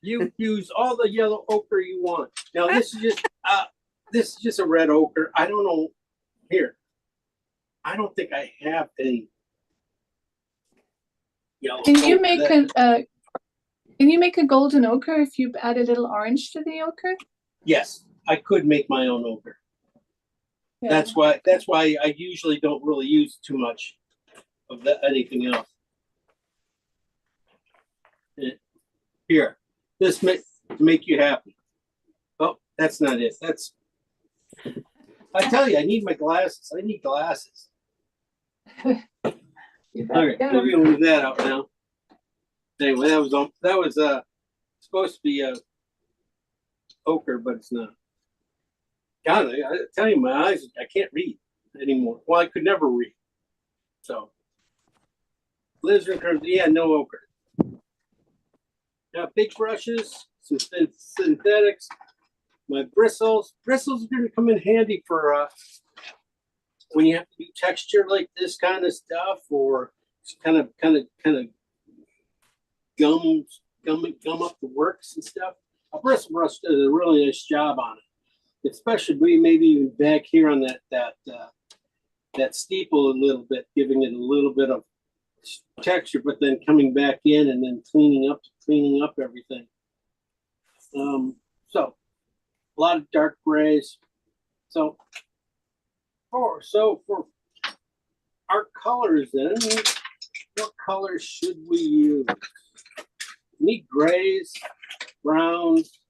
You use all the yellow ochre you want. Now this is just a red ochre. I don't know. Here, I don't think I have any yellow. Can you make can you make a golden ochre if you add a little orange to the ochre? Yes, I could make my own ochre. Yeah. That's why I usually don't really use too much of anything else. Here, this to make you happy. Oh, that's not it. That's. I tell you, I need my glasses. I need glasses. All right, we're gonna leave that out now. Anyway, that was supposed to be ochre, but it's not. God, I tell you, my eyes, I can't read anymore. Well, I could never read. So, lizard curves, yeah, no ochre. Now, big brushes, some synthetics. My bristles are going to come in handy for when you have to do texture like this kind of stuff, or kind of gum up the works and stuff. A bristle brush does a really nice job on it, especially maybe even back here on that steeple a little bit, giving it a little bit of texture, but then coming back in and then cleaning up everything. So a lot of dark grays. So for our colors then, what colors should we use? We need grays, browns,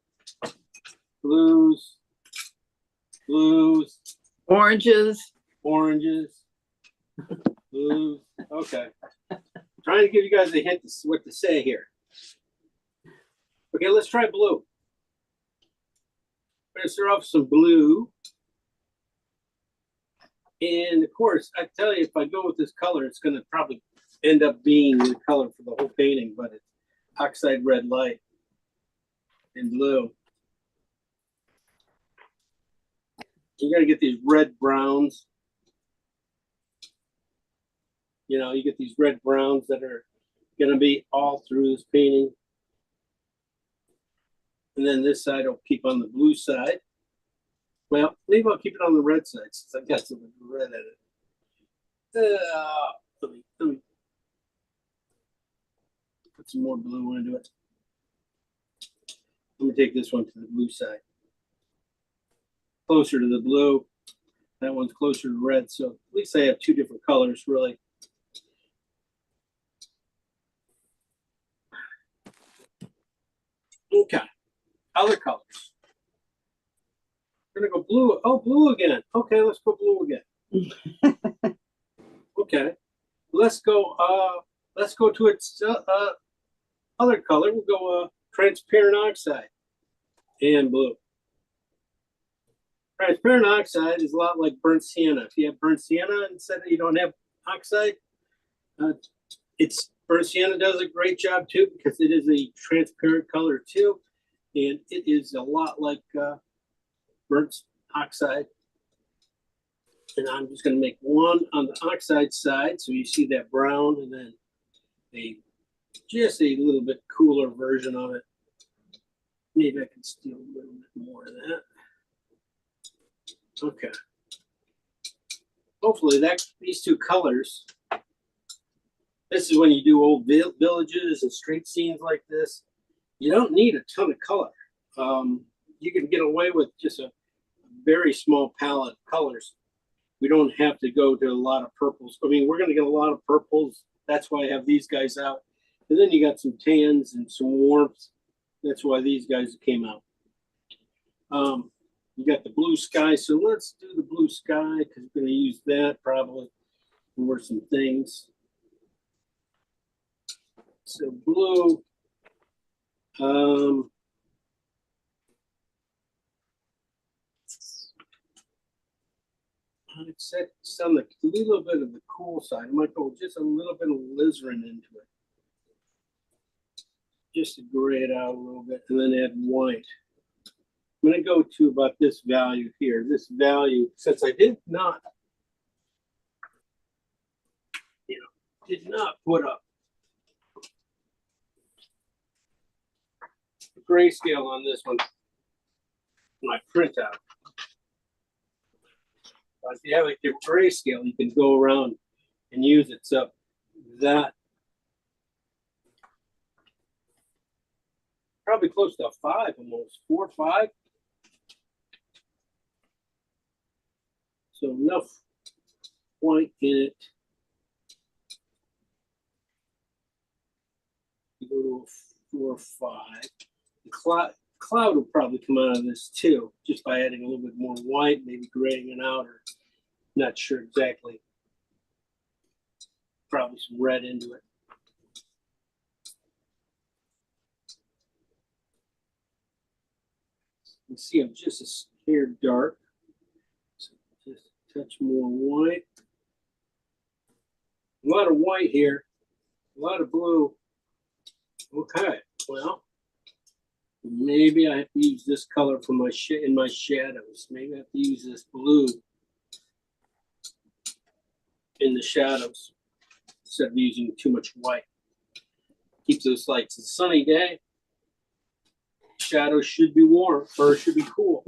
blues, oranges, blues. Okay. Trying to give you guys a hint of what to say here. Okay, let's try blue. We're going to start off with some blue. And of course, I tell you, if I go with this color, it's going to probably end up being the color for the whole painting, but it's oxide red light and blue. You're going to get these red browns. You know, you get these red browns that are going to be all through this painting. And then this side I'll keep on the blue side. Well, maybe I'll keep it on the red side since I've got some red in it. Let me put some more blue into it. I'm going to take this one to the blue side. Closer to the blue. That one's closer to red. So at least I have two different colors, really. Okay. Other colors. We're gonna go blue. Oh, blue again. Okay, let's go blue again. Okay, let's go to its other color. We'll go transparent oxide and blue. Transparent oxide is a lot like burnt sienna. If you have burnt sienna instead of you don't have oxide, it's burnt sienna does a great job too because it is a transparent color too, and it is a lot like burnt oxide. And I'm just going to make one on the oxide side, so you see that brown, and then just a little bit cooler version of it. Maybe I can steal a little bit more of that. Okay. Hopefully these two colors. This is when you do old villages and street scenes like this. You don't need a ton of color. You can get away with just a very small palette of colors. We don't have to go to a lot of purples. I mean, we're going to get a lot of purples. That's why I have these guys out. And then you got some tans and some warmth. That's why these guys came out. You got the blue sky. So let's do the blue sky because we're going to use that probably for some things. So blue. I'd set some a little bit of the cool side. I might go just a little bit of alizarin into it. Just to gray it out a little bit and then add white. I'm going to go to about this value here. This value, since I did not put up grayscale on this one. My printout. But if you have like your grayscale, you can go around and use it. So that probably close to a 5, almost 4 or 5. So enough white in it. You go to a 4 or 5. The cloud will probably come out of this too, just by adding a little bit more white, maybe graying it out, or not sure exactly. Probably some red into it. You see, I'm just a hair dark. So just a touch more white. A lot of white here, a lot of blue. Okay, well, maybe I have to use this color for my in my shadows. Maybe I have to use this blue in the shadows instead of using too much white. Keeps those lights. It's a sunny day. Shadows should be warm or should be cool.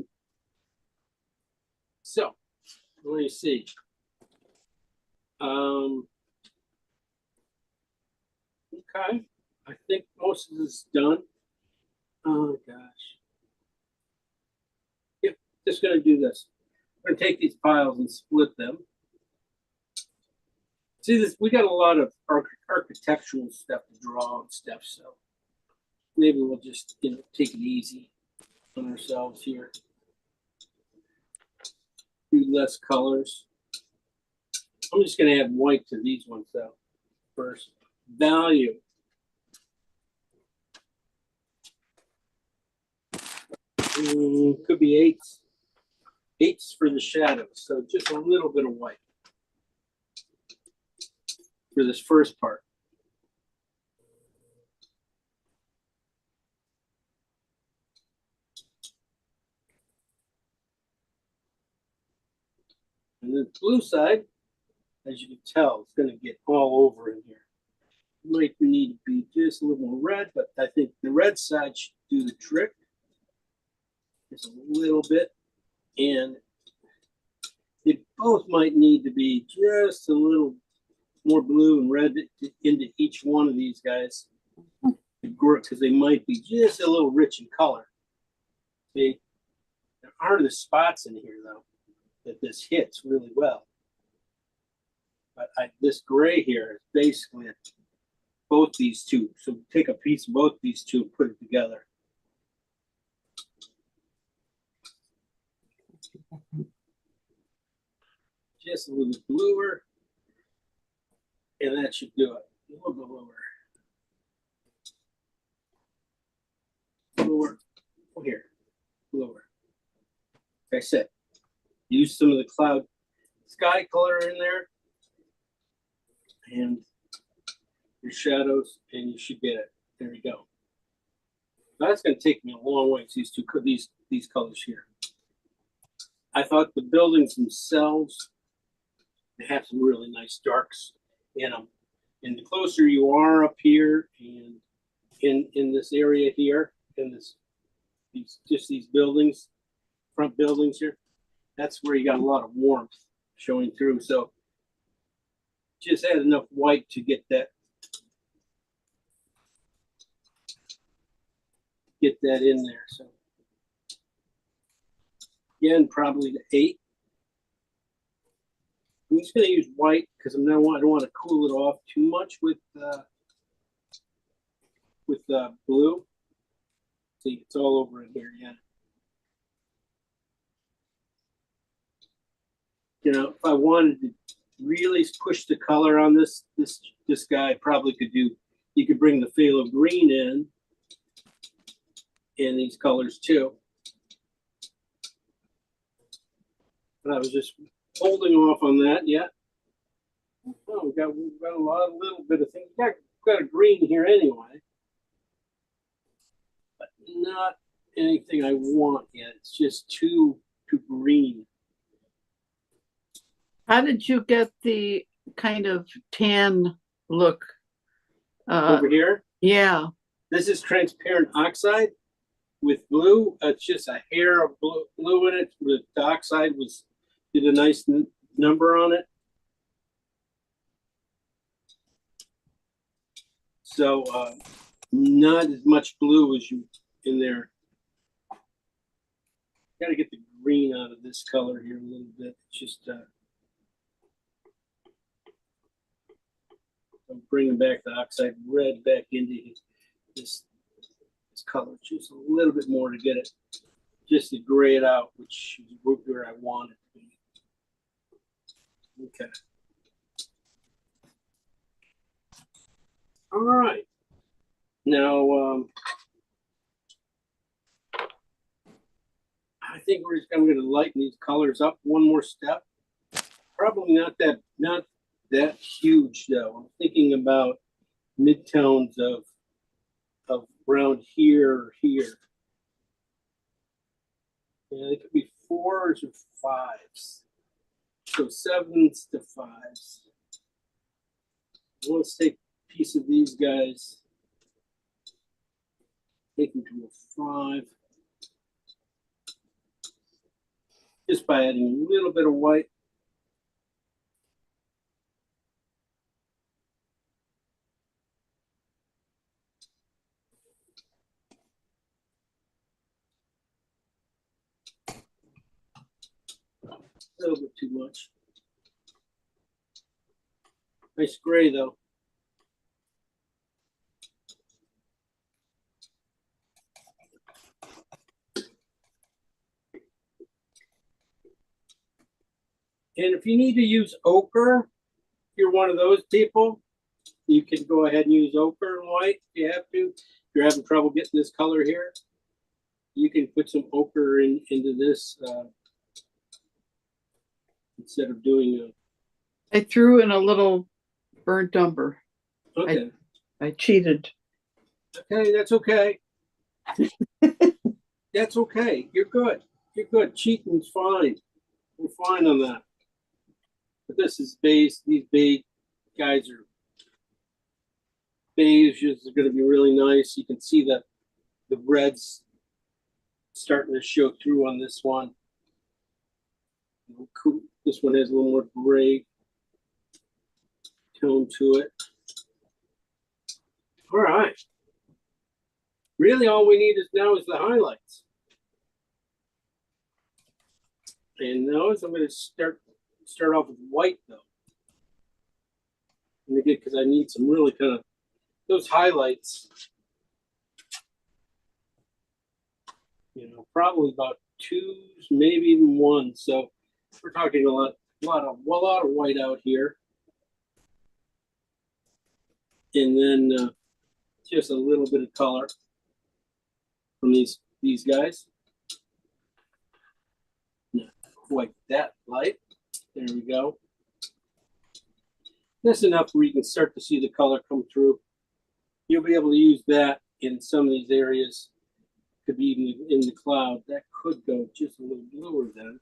So let me see. Okay, I think most of this is done. Oh gosh. Yep, just gonna do this. I'm gonna take these piles and split them. See this, we got a lot of architectural stuff to draw and stuff, so maybe we'll just, you know, take it easy on ourselves here. Do less colors. I'm just gonna add white to these ones though. First, value. Could be 8s. 8s for the shadows, so just a little bit of white for this first part. And the blue side, as you can tell, it's going to get all over in here. Might need to be just a little more red, but I think the red side should do the trick. Just a little bit. And they both might need to be just a little more blue and red into each one of these guys, because they might be just a little rich in color. See, there are the spots in here though that this hits really well. But this gray here is basically both these two. So take a piece of both these two and put it together. Just a little bluer. And that should do it. A little bit lower. Lower. Oh, here. Lower. Like I said, use some of the cloud sky color in there. And your shadows, and you should get it. There you go. Now that's going to take me a long way. These these colors here. I thought the buildings themselves, they have some really nice darks in them. And the closer you are up here and in this area here, in these buildings, front buildings here, that's where you got a lot of warmth showing through. So just add enough white to get that in there. So again, probably the 8. I'm just going to use white because I don't want to cool it off too much with blue. See, it's all over in here. Yeah. You know, if I wanted to really push the color on this guy, I probably could do. You could bring the phthalo green in these colors too. But I was just holding off on that yet. Oh, we've got a little bit of things. We've got a green here anyway, but not anything I want yet. It's just too green. How did you get the kind of tan look? Over here? Yeah. This is transparent oxide. with blue, it's just a hair of blue in it. The oxide did a nice number on it. So not as much blue as you in there. Got to get the green out of this color here a little bit. It's just I'm bringing back the oxide red back into this color, just a little bit more to get it, just to gray it out, which is where I want it to be. Okay. All right. Now, I think I'm going to lighten these colors up one more step. Probably not that huge though. I'm thinking about midtones of around here or here. Yeah, they could be 4s or 5s. So 7s to 5s. Let's take a piece of these guys. Take them to a 5. Just by adding a little bit of white. A little bit too much. Nice gray though. And if you need to use ochre, if you're one of those people, you can go ahead and use ochre and white if you have to. If you're having trouble getting this color here, you can put some ochre into this instead of doing I threw in a little burnt umber. okay. I cheated. Okay, that's okay. That's okay. You're good. You're good. Cheating's fine. We're fine on that. But this is beige. These beige guys are beiges are going to be really nice. You can see that the reds starting to show through on this one. This one has a little more gray tone to it. All right. Really, all we need now is the highlights. And those I'm going to start off with white though. And again, because I need some really kind of those highlights. You know, probably about 2s, maybe even 1. So we're talking a lot of white out here, and then just a little bit of color from these guys. Not quite that light. There we go. That's enough where you can start to see the color come through. You'll be able to use that in some of these areas. Could be even in the cloud. That could go just a little bluer then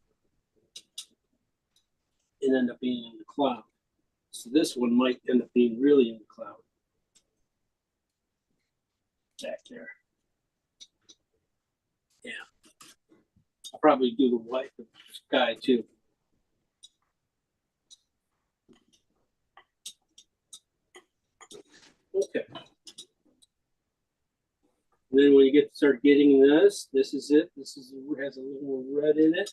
and end up being in the cloud. So this one might end up being really in the cloud. Back there. Yeah. I'll probably do the white the sky too. Okay. And then when you start getting this is it. This has a little more red in it.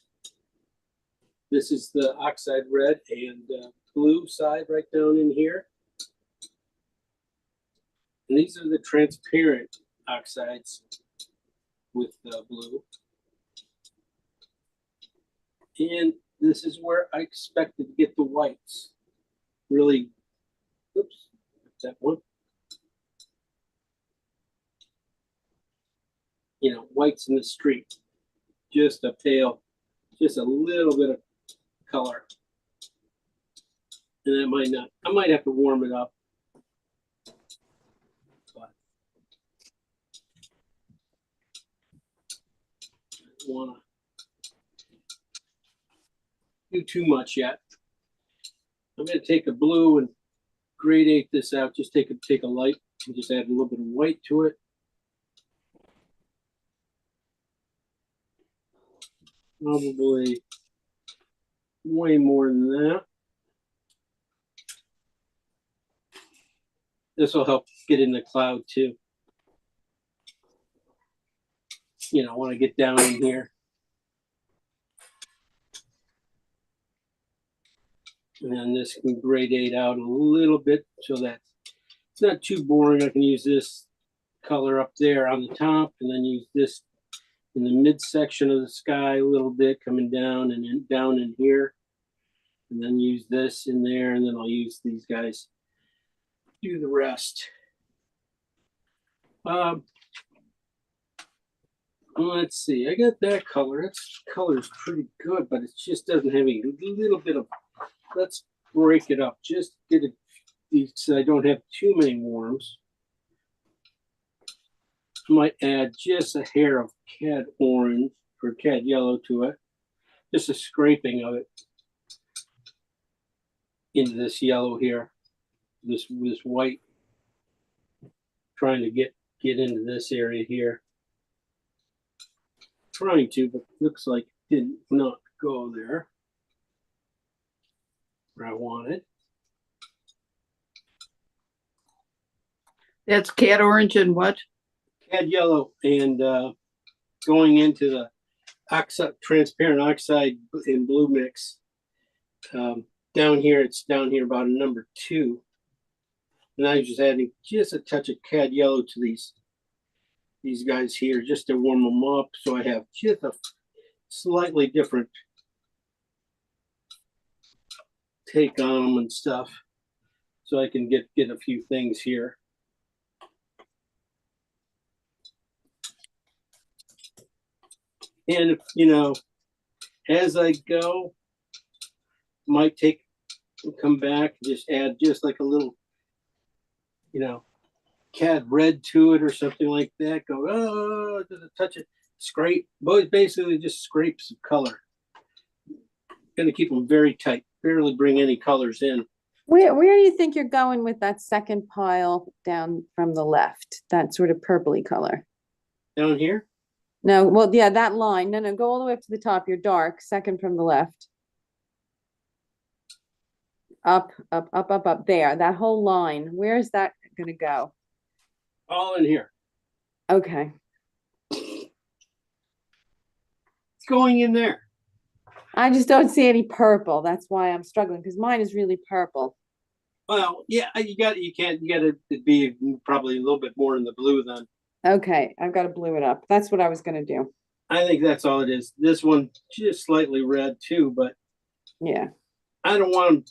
This is the oxide red and blue side right down in here. And these are the transparent oxides with blue. And this is where I expected to get the whites. Really, oops, that one. You know, whites in the street. Just a pale, just a little bit of color. And I might have to warm it up. But I don't want to do too much yet. I'm going to take a blue and gradate this out. Just take a light and just add a little bit of white to it. Probably way more than that. This will help get in the cloud too. You know, when I get down in here. And then this can gradate out a little bit so that it's not too boring. I can use this color up there on the top and then use this in the midsection of the sky a little bit coming down and then down in here. And then use this in there, and then I'll use these guys to do the rest. Let's see, I got that color. That color is pretty good, but it just doesn't have a little bit of, let's break it up. Just get it, so I don't have too many worms. I might add just a hair of cad orange or cad yellow to it. Just a scraping of it into this yellow here, this white, trying to get into this area here. Trying to, but looks like it did not go there where I wanted. That's cad orange and what? Cad yellow, and going into the oxide, transparent oxide and blue mix. Down here, it's down here about a number 2. And I'm just adding just a touch of cad yellow to these guys here just to warm them up. So I have just a slightly different take on them and stuff. So I can get a few things here. And, you know, as I go, might come back, just add just like a little, you know, cad red to it or something like that. Go, oh, just a touch of scrape. But basically just scrapes of color. Gonna keep them very tight, barely bring any colors in. Where do you think you're going with that second pile down from the left? That sort of purpley color. Down here? No, well, yeah, that line. No, go all the way up to the top. You're dark, second from the left. Up, there. That whole line. Where is that gonna go? All in here. Okay. It's going in there. I just don't see any purple. That's why I'm struggling, because mine is really purple. Well, yeah, you got to be probably a little bit more in the blue then. Okay, I've got to blue it up. That's what I was gonna do. I think that's all it is. This one just slightly red too, but Yeah. I don't want them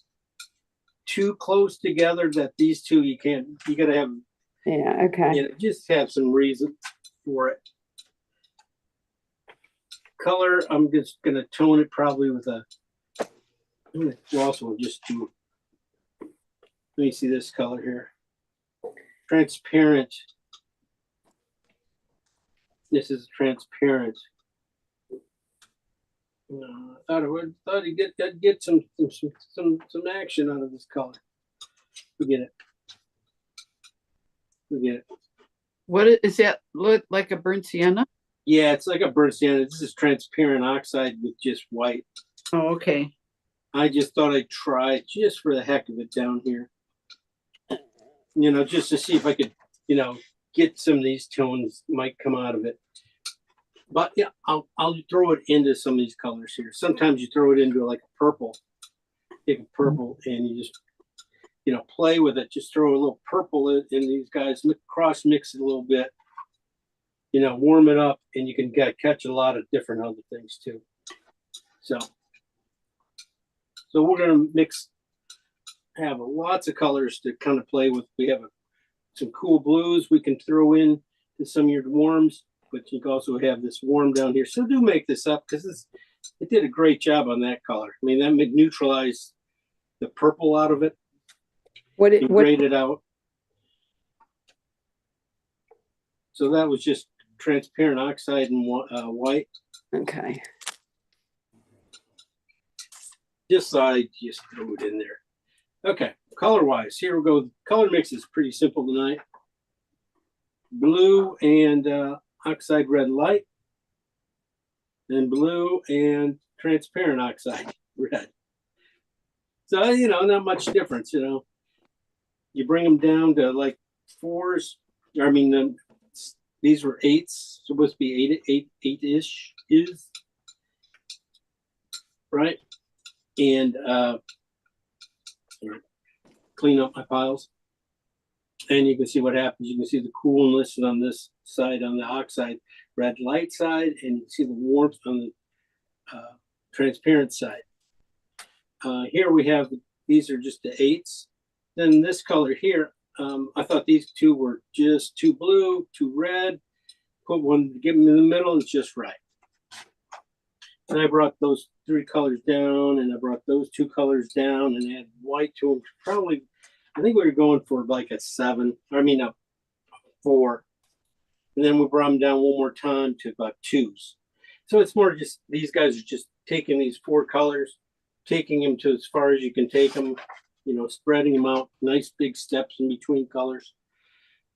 too close together that these two you gotta have, Yeah, okay. you know, just have some reason for it. Color, I'm just gonna tone it probably with a, also just do, let me see this color here. Transparent. This is transparent. Thought I'd get some action out of this color. Forget it. What is that? Look like a burnt sienna? Yeah, it's like a burnt sienna. This is transparent oxide with just white. Oh, okay. I just thought I'd try just for the heck of it down here. You know, just to see if I could, you know, get some of these tones might come out of it. But yeah, I'll throw it into some of these colors here. Sometimes you throw it into like a purple. Take a purple and you just, you know, play with it. Just throw a little purple in these guys, cross mix it a little bit. You know, warm it up, and you can catch a lot of different other things too. So we're gonna have lots of colors to kind of play with. We have some cool blues we can throw in to some of your warms. But you can also have this warm down here. So do make this up, because it did a great job on that color. I mean, that neutralized the purple out of it. What grayed it out. So that was just transparent oxide and white. Okay. Just thought I'd just throw it in there. Okay, color-wise, here we go. Color mix is pretty simple tonight. Blue and oxide red light. then blue, and transparent oxide red. So, you know, not much difference, you know. You bring them down to like fours. I mean, these were eights, supposed to be eight-ish is, right? And clean up my piles. And you can see what happens. You can see the coolness on this side on the oxide red light side, and you can see the warmth on the transparent side. Here we have, these are just the eights. Then this color here, I thought these two were just too blue, too red. Put one, give them in the middle, it's just right. And I brought those three colors down, and I brought those two colors down, and add white to them. Probably, I think we were going for like a 7. I mean a 4. And then we brought them down one more time to about 2s. So it's more just, these guys are just taking these 4 colors, taking them to as far as you can take them, you know, spreading them out, nice big steps in between colors.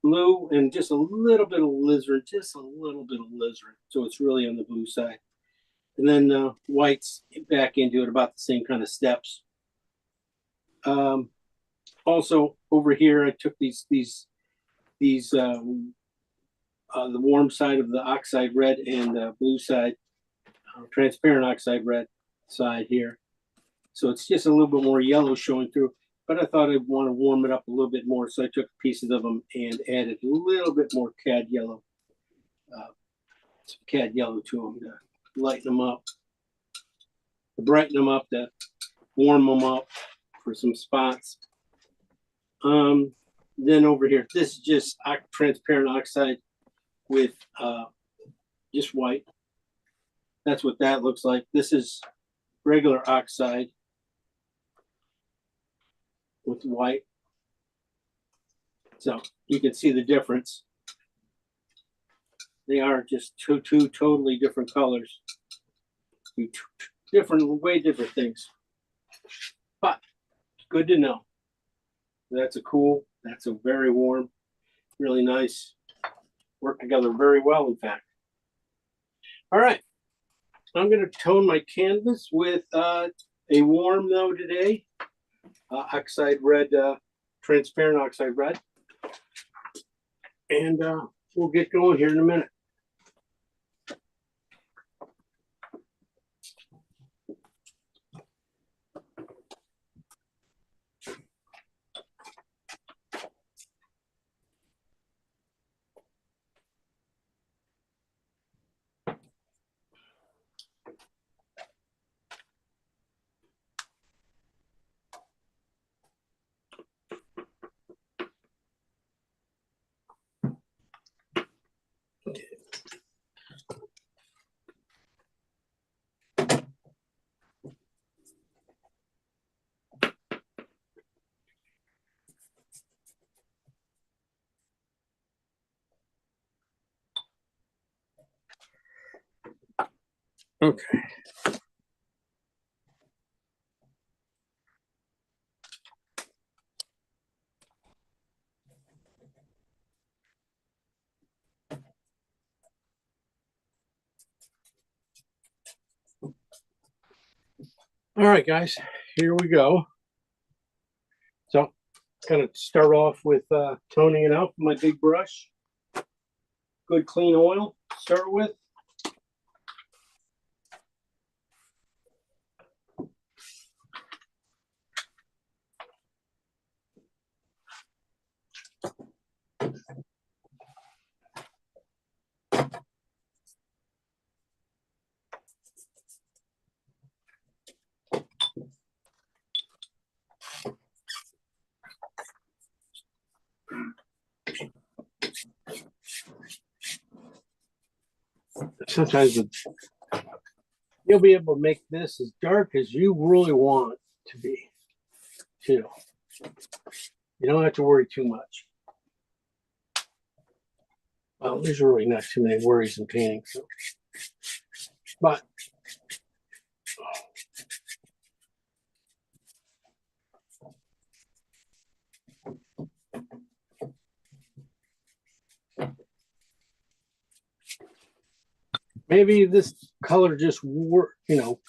Blue and just a little bit of alizarin, just a little bit of alizarin. So it's really on the blue side. And then whites back into it, about the same kind of steps. Also over here, I took the warm side of the oxide red and blue side, transparent oxide red side here. So it's just a little bit more yellow showing through, but I thought I'd want to warm it up a little bit more. So I took pieces of them and added a little bit more cad yellow to them to lighten them up, to brighten them up, to warm them up for some spots. Then over here, this is just transparent oxide with just white. That's what that looks like. This is regular oxide with white. So you can see the difference. They are just two totally different colors. Way different things. But good to know. That's a cool, that's a very warm, really nice. Work together very well, in fact. All right. I'm going to tone my canvas with a warm though today. Oxide red, transparent oxide red. And we'll get going here in a minute. Okay. All right, guys, here we go. So, gonna start off with toning it out with my big brush. Good clean oil to start with. Sometimes you'll be able to make this as dark as you really want it to be, too. You don't have to worry too much. Well, there's really not too many worries in painting, so. But Maybe this color just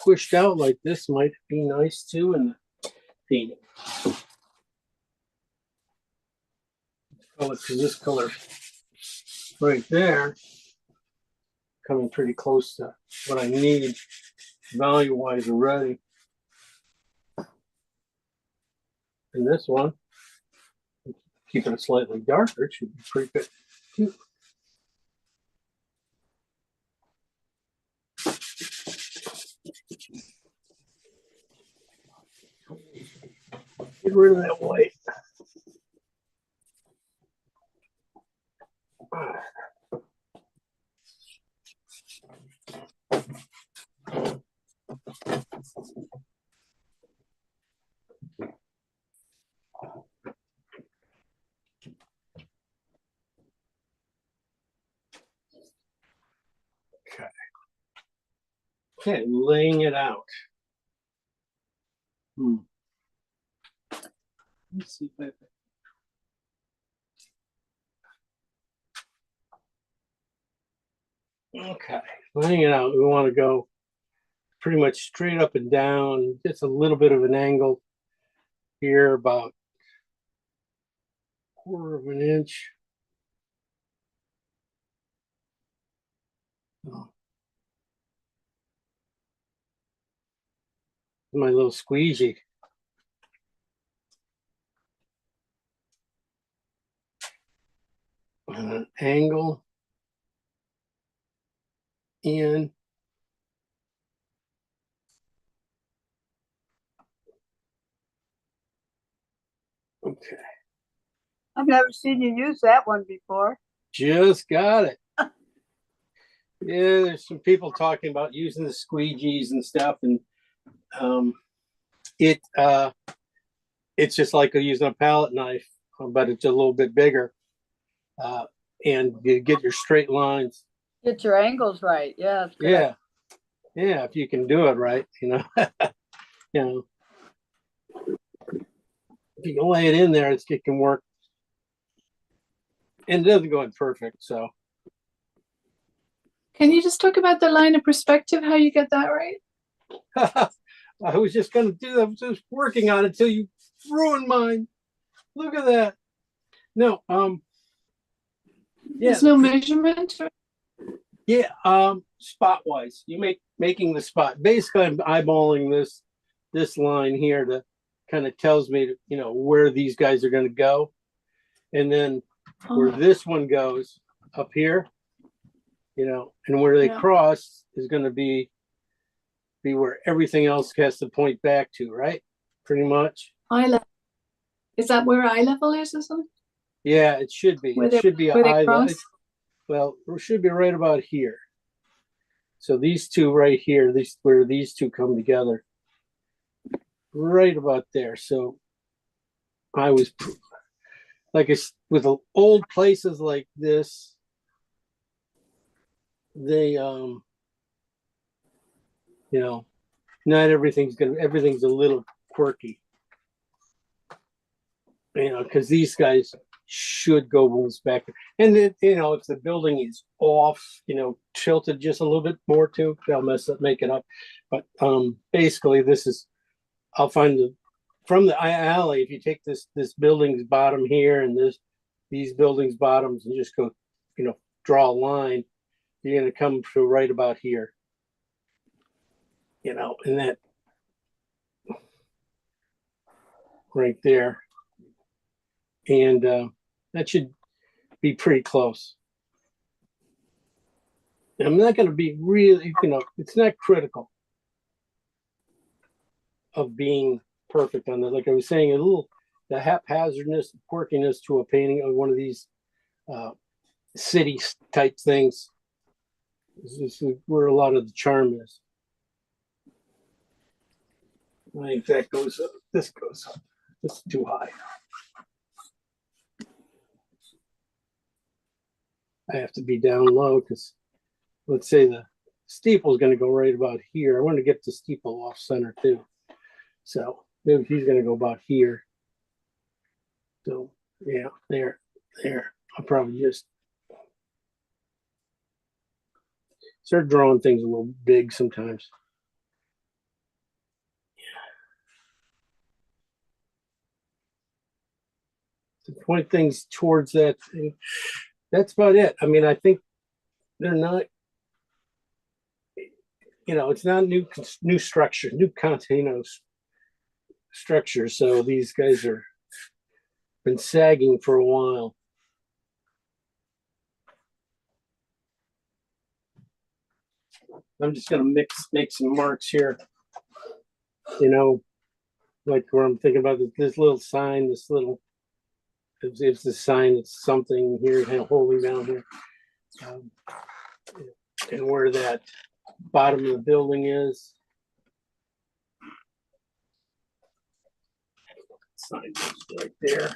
pushed out like this might be nice too in the painting. Because this color right there coming pretty close to what I need value-wise already. And this one, keeping it slightly darker, should be pretty good too. Get rid of that white. Okay, laying it out. Let me see if okay, laying it out. We want to go pretty much straight up and down, just a little bit of an angle here, about 1/4 of an inch. Oh. My little squeegee. And an angle in. Okay. I've never seen you use that one before. Just got it. Yeah, there's some people talking about using the squeegees and stuff, and it's just like using a palette knife, but it's a little bit bigger, and you get your straight lines. Get your angles right. Yeah. Yeah, yeah, if you can do it right, if you can lay it in there, it can work, and it doesn't go in perfect. So, Can you just talk about the line of perspective, how you get that right? I was just going to do that. I was just working on it until you ruined mine. Look at that. No, yeah. There's no measurement. Yeah, spot wise, making the spot. Basically, I'm eyeballing this line here to kind of tells me, where these guys are going to go, and then where this one goes up here, and where they cross is going to be where everything else has to point back to, right? Pretty much. Eye level. Is that where eye level is or something? Yeah, it should be. It should be an eye level. Well, it should be right about here. So these two right here, where these two come together, right about there. So I was like, with old places like this, they not everything's a little quirky, because these guys should go moves back, and then, if the building is off, tilted just a little bit more too, they'll make it up. But basically, I'll find from the alley, if you take this building's bottom here and these buildings' bottoms and just go, draw a line, you're going to come to right about here, and that right there, and that should be pretty close. I'm not going to be really, it's not critical of being perfect on that. Like I was saying, the haphazardness, the quirkiness to a painting of one of these city type things. This is where a lot of the charm is. I think that goes up. This goes up. This is too high. I have to be down low because, let's say, the steeple is going to go right about here. I want to get the steeple off center too. So maybe he's going to go about here. So yeah, there. I'll probably just. Start drawing things a little big sometimes. To point things towards that thing. That's about it. I mean, I think they're not, it's not new structure, new containers structure. So these guys are been sagging for a while. I'm just gonna make some marks here. Like where I'm thinking about this little sign, it's the sign, it's something here, kind of holding down here. And where that bottom of the building is. Sign right there.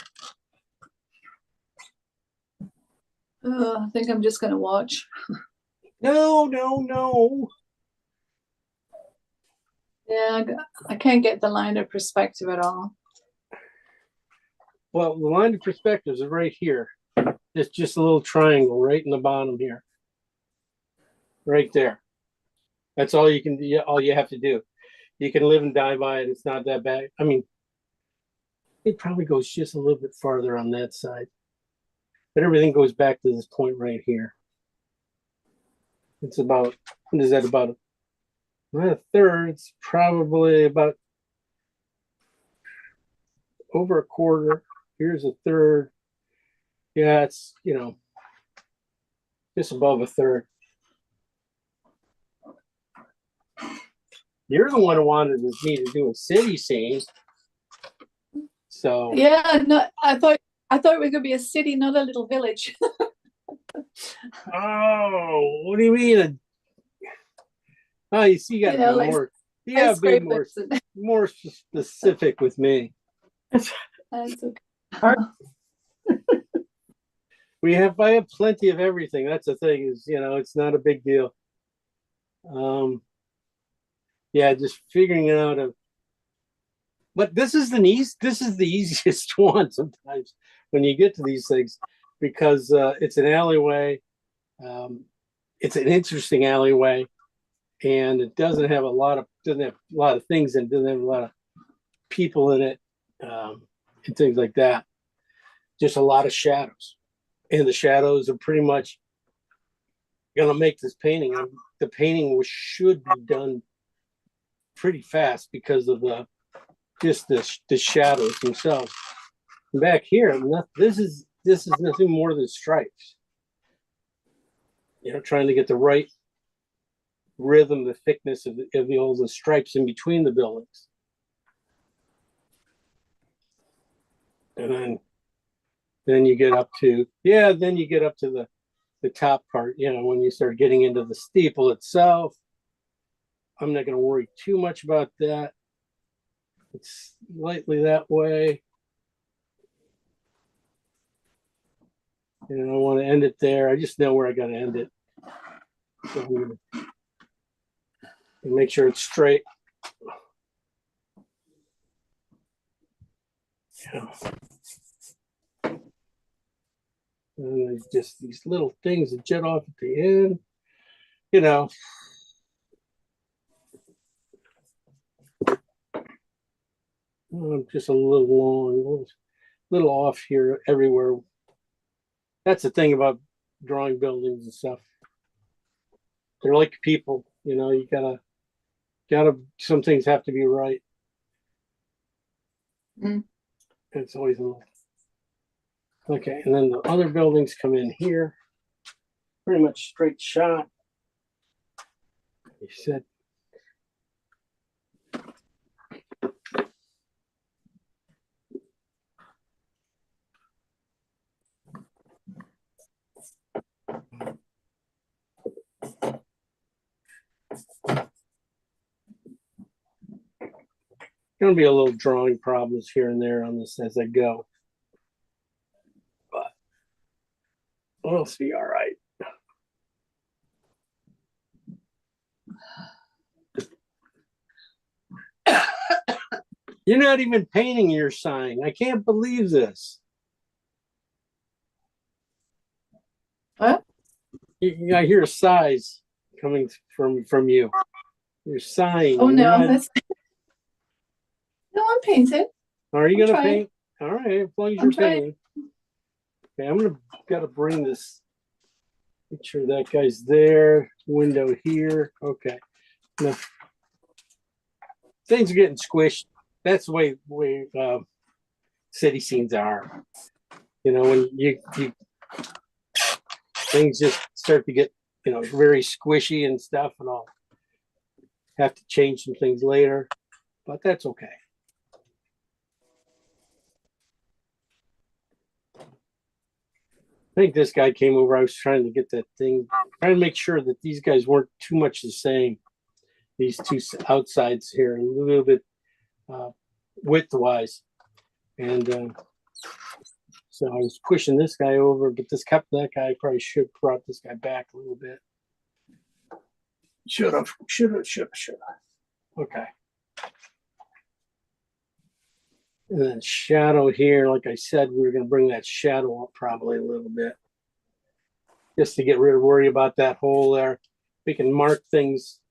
I think I'm just gonna watch. No. Yeah, I can't get the line of perspective at all. Well, the line of perspective is right here. It's just a little triangle right in the bottom here. Right there. That's all you can do. All you have to do. You can live and die by it. It's not that bad. I mean, it probably goes just a little bit farther on that side. But everything goes back to this point right here. It's about, what is that, about a third? It's probably about over a quarter. Here's a third. Yeah, it's, just above a third. You're the one who wanted me to do a city scene. So Yeah, no, I thought it was gonna be a city, not a little village. oh, what do you mean? Oh, you see, you got to be like more. You got to be more, skyscrapers and- more specific with me. That's okay. I have plenty of everything. That's the thing is, it's not a big deal. Yeah, just figuring it out. But this is the easiest one sometimes when you get to these things, because it's an alleyway. It's an interesting alleyway, and it doesn't have a lot of things, and doesn't have a lot of people in it, and things like that. Just a lot of shadows, and the shadows are pretty much gonna make this painting. The painting should be done pretty fast because of the shadows themselves. And back here, this is nothing more than stripes. Trying to get the right rhythm, the thickness of the stripes in between the buildings. And then you get up to the top part, when you start getting into the steeple itself. I'm not going to worry too much about that. It's slightly that way. I want to end it there. I just know where I got to end it. So I'm going to make sure it's straight. Yeah. And there's just these little things that jet off at the end. I'm just a little long, a little off here everywhere. That's the thing about drawing buildings and stuff. They're like people, you gotta, some things have to be right. It's always a little. Okay, and then the other buildings come in here. Pretty much straight shot. You said. Going to be a little drawing problems here and there on this as I go, but we'll be all right. You're not even painting your sign. I can't believe this. What? I hear sighs coming from you. You're sighing. Oh You're no, not- that's no, I'm painted. Are you I'm gonna trying. paint? All right, as long as I'm you're trying. painting. Okay, gotta bring this. Make sure that guy's there. Window here. Okay. Now, things are getting squished. That's the way city scenes are. You know, when you things just start to get, you know, very squishy and stuff, and I'll have to change some things later, but that's okay. I think this guy came over. I was trying to get that thing, trying to make sure that these guys weren't too much the same. These two outsides here, a little bit width-wise, and so I was pushing this guy over, but this kept that guy. Probably should have brought this guy back a little bit. Should have. Okay. And then shadow here, like I said, we were going to bring that shadow up probably a little bit, just to get rid of worry about that hole there. We can mark things.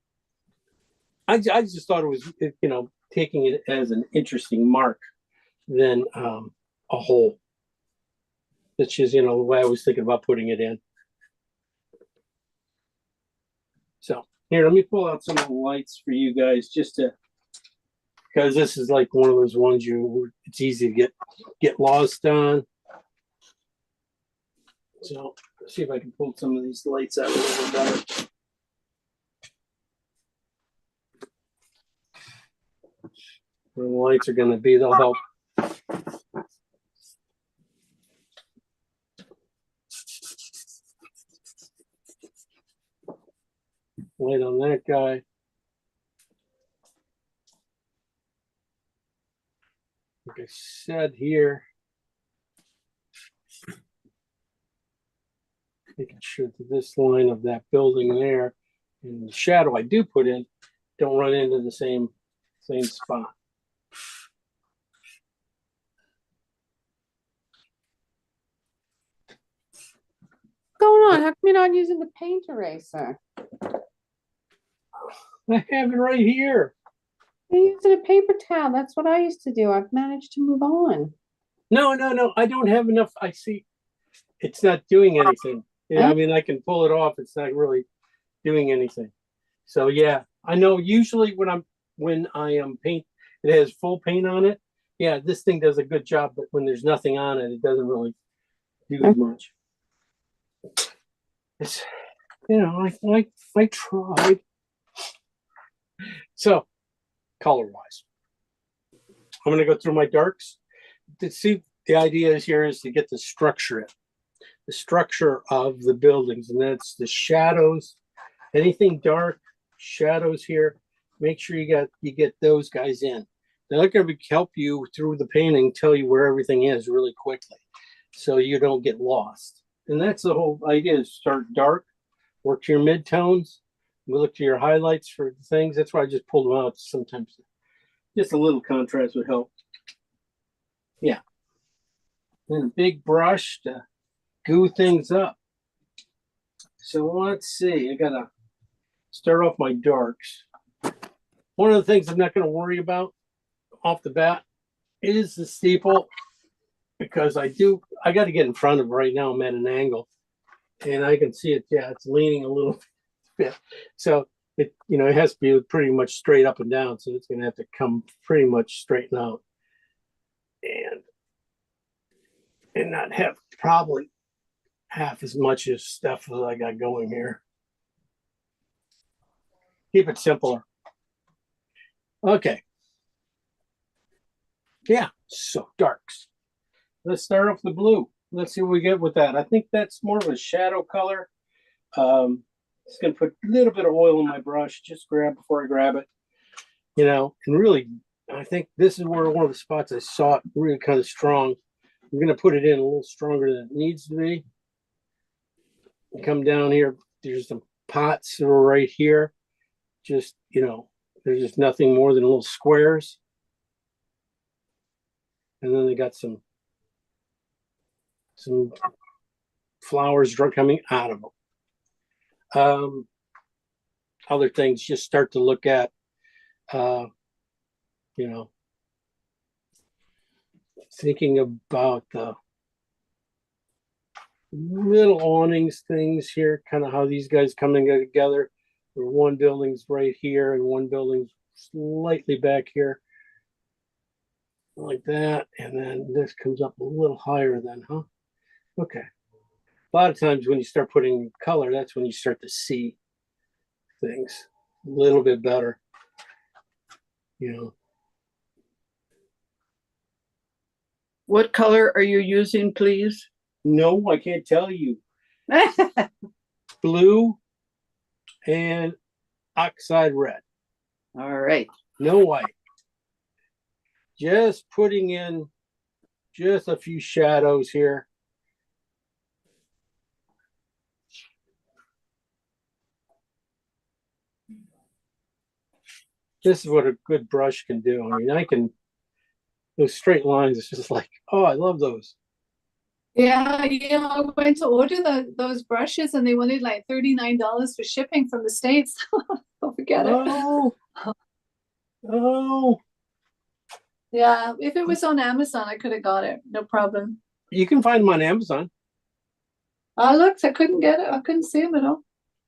I just thought it was, you know, taking it as an interesting mark than a hole. Which is, you know, the way I was thinking about putting it in. So here, let me pull out some of the lights for you guys, just to, because this is like one of those ones it's easy to get lost on. So let's see if I can pull some of these lights out a little better. Where the lights are going to be, they'll help. Light on that guy. Like I said here, making sure that this line of that building there and the shadow I do put in don't run into the same spot. What's going on? How come you're not using the paint eraser? I have it right here. You're using a paper towel. That's what I used to do. I've managed to move on. No. I don't have enough. I see it's not doing anything. Yeah, I mean, I can pull it off. It's not really doing anything. So yeah, I know usually when I am paint, it has full paint on it. Yeah, this thing does a good job, but when there's nothing on it, it doesn't really do as much. It's, you know, I tried. So color wise, I'm going to go through my darks to see. The idea is here is to get the structure of the buildings, and that's the shadows. Anything dark, shadows here. Make sure you get those guys in. They're going to help you through the painting, tell you where everything is really quickly, so you don't get lost. And that's the whole idea: is start dark, work to your midtones. We look to your highlights for things. That's why I just pulled them out. Sometimes just a little contrast would help. Yeah. And a big brush to goo things up. So let's see. I gotta start off my darks. One of the things I'm not going to worry about off the bat is the steeple, because I got to get in front of it right now. I'm at an angle, and I can see it. Yeah, it's leaning a little bit. So it, you know, it has to be pretty much straight up and down. So it's going to have to come pretty much straighten out, and not have probably half as much as stuff as I got going here. Keep it simpler. Okay. Yeah, so darks. Let's start off the blue. Let's see what we get with that. I think that's more of a shadow color. Just gonna put a little bit of oil in my brush, just before I grab it. You know, and really, I think this is where one of the spots I saw it really kind of strong. I'm gonna put it in a little stronger than it needs to be. Come down here, there's some pots that are right here. Just, you know, there's just nothing more than little squares. And then they got some flowers coming out of them. other things, just start to look at, you know, thinking about the little awnings things here, kind of how these guys coming together. Where one building's right here and one building's slightly back here. Like that. And then this comes up a little higher then, huh? Okay. A lot of times when you start putting color, that's when you start to see things a little bit better. You know. What color are you using, please? No, I can't tell you. Blue and oxide red. All right. No white. Just putting in just a few shadows here. This is what a good brush can do. I mean, those straight lines, it's just like, oh, I love those. Yeah, I went to order those brushes and they wanted like $39 for shipping from the States. Don't forget it. Oh, Yeah, if it was on Amazon, I could have got it. No problem. you can find them on Amazon. I looked, I couldn't get it. I couldn't see them at all.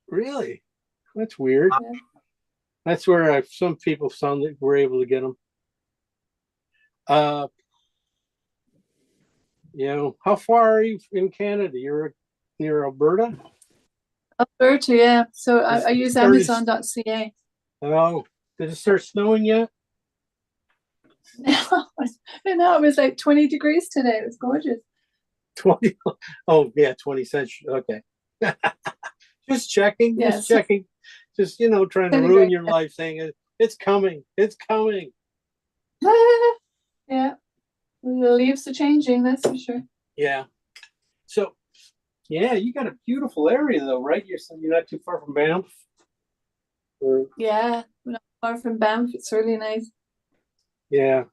Really? That's weird. Yeah. That's where some people found that were able to get them. You know, how far are you in Canada? You're near Alberta? Alberta, yeah. So I use Started- Amazon.ca. Oh, did it start snowing yet? No, it was like 20 degrees today. It was gorgeous. 20. Oh, yeah, 20 cents. Okay. Just checking. Yes. Just checking. Just, you know, trying to ruin Centigrade. your life saying it's coming. It's coming. Yeah, the leaves are changing, that's for sure. Yeah. So, yeah, you got a beautiful area though, right? You're not too far from Banff. Or, Yeah, we're not far from Banff. It's really nice. yeah.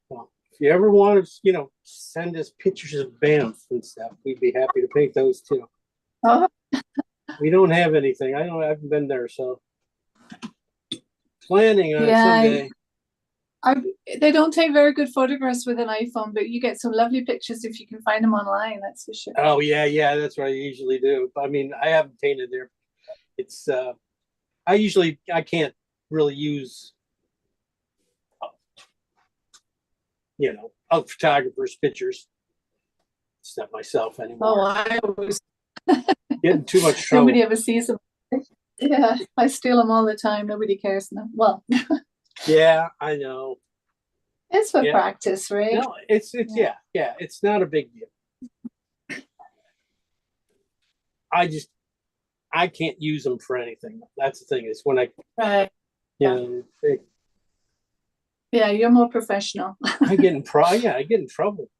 Well, if you ever want to, you know, send us pictures of Banff and stuff, we'd be happy to paint those too. Oh, We don't have anything. I haven't been there, so planning on it Yeah, someday. they don't take very good photographs with an iPhone, but you get some lovely pictures if you can find them online, that's for sure. Oh yeah, that's what I usually do. I mean, I haven't painted there. It's I can't really use, you know, other photographers' pictures. It's not myself Oh, anymore. I always, Getting too much trouble. nobody ever sees them. Yeah, I steal them all the time. Nobody cares now. Well, Yeah, I know. it's for Yeah. practice, right? No, it's yeah, it's not a big deal. I can't use them for anything. That's the thing, is when Right. you know, Yeah, you're more professional. I get in trouble.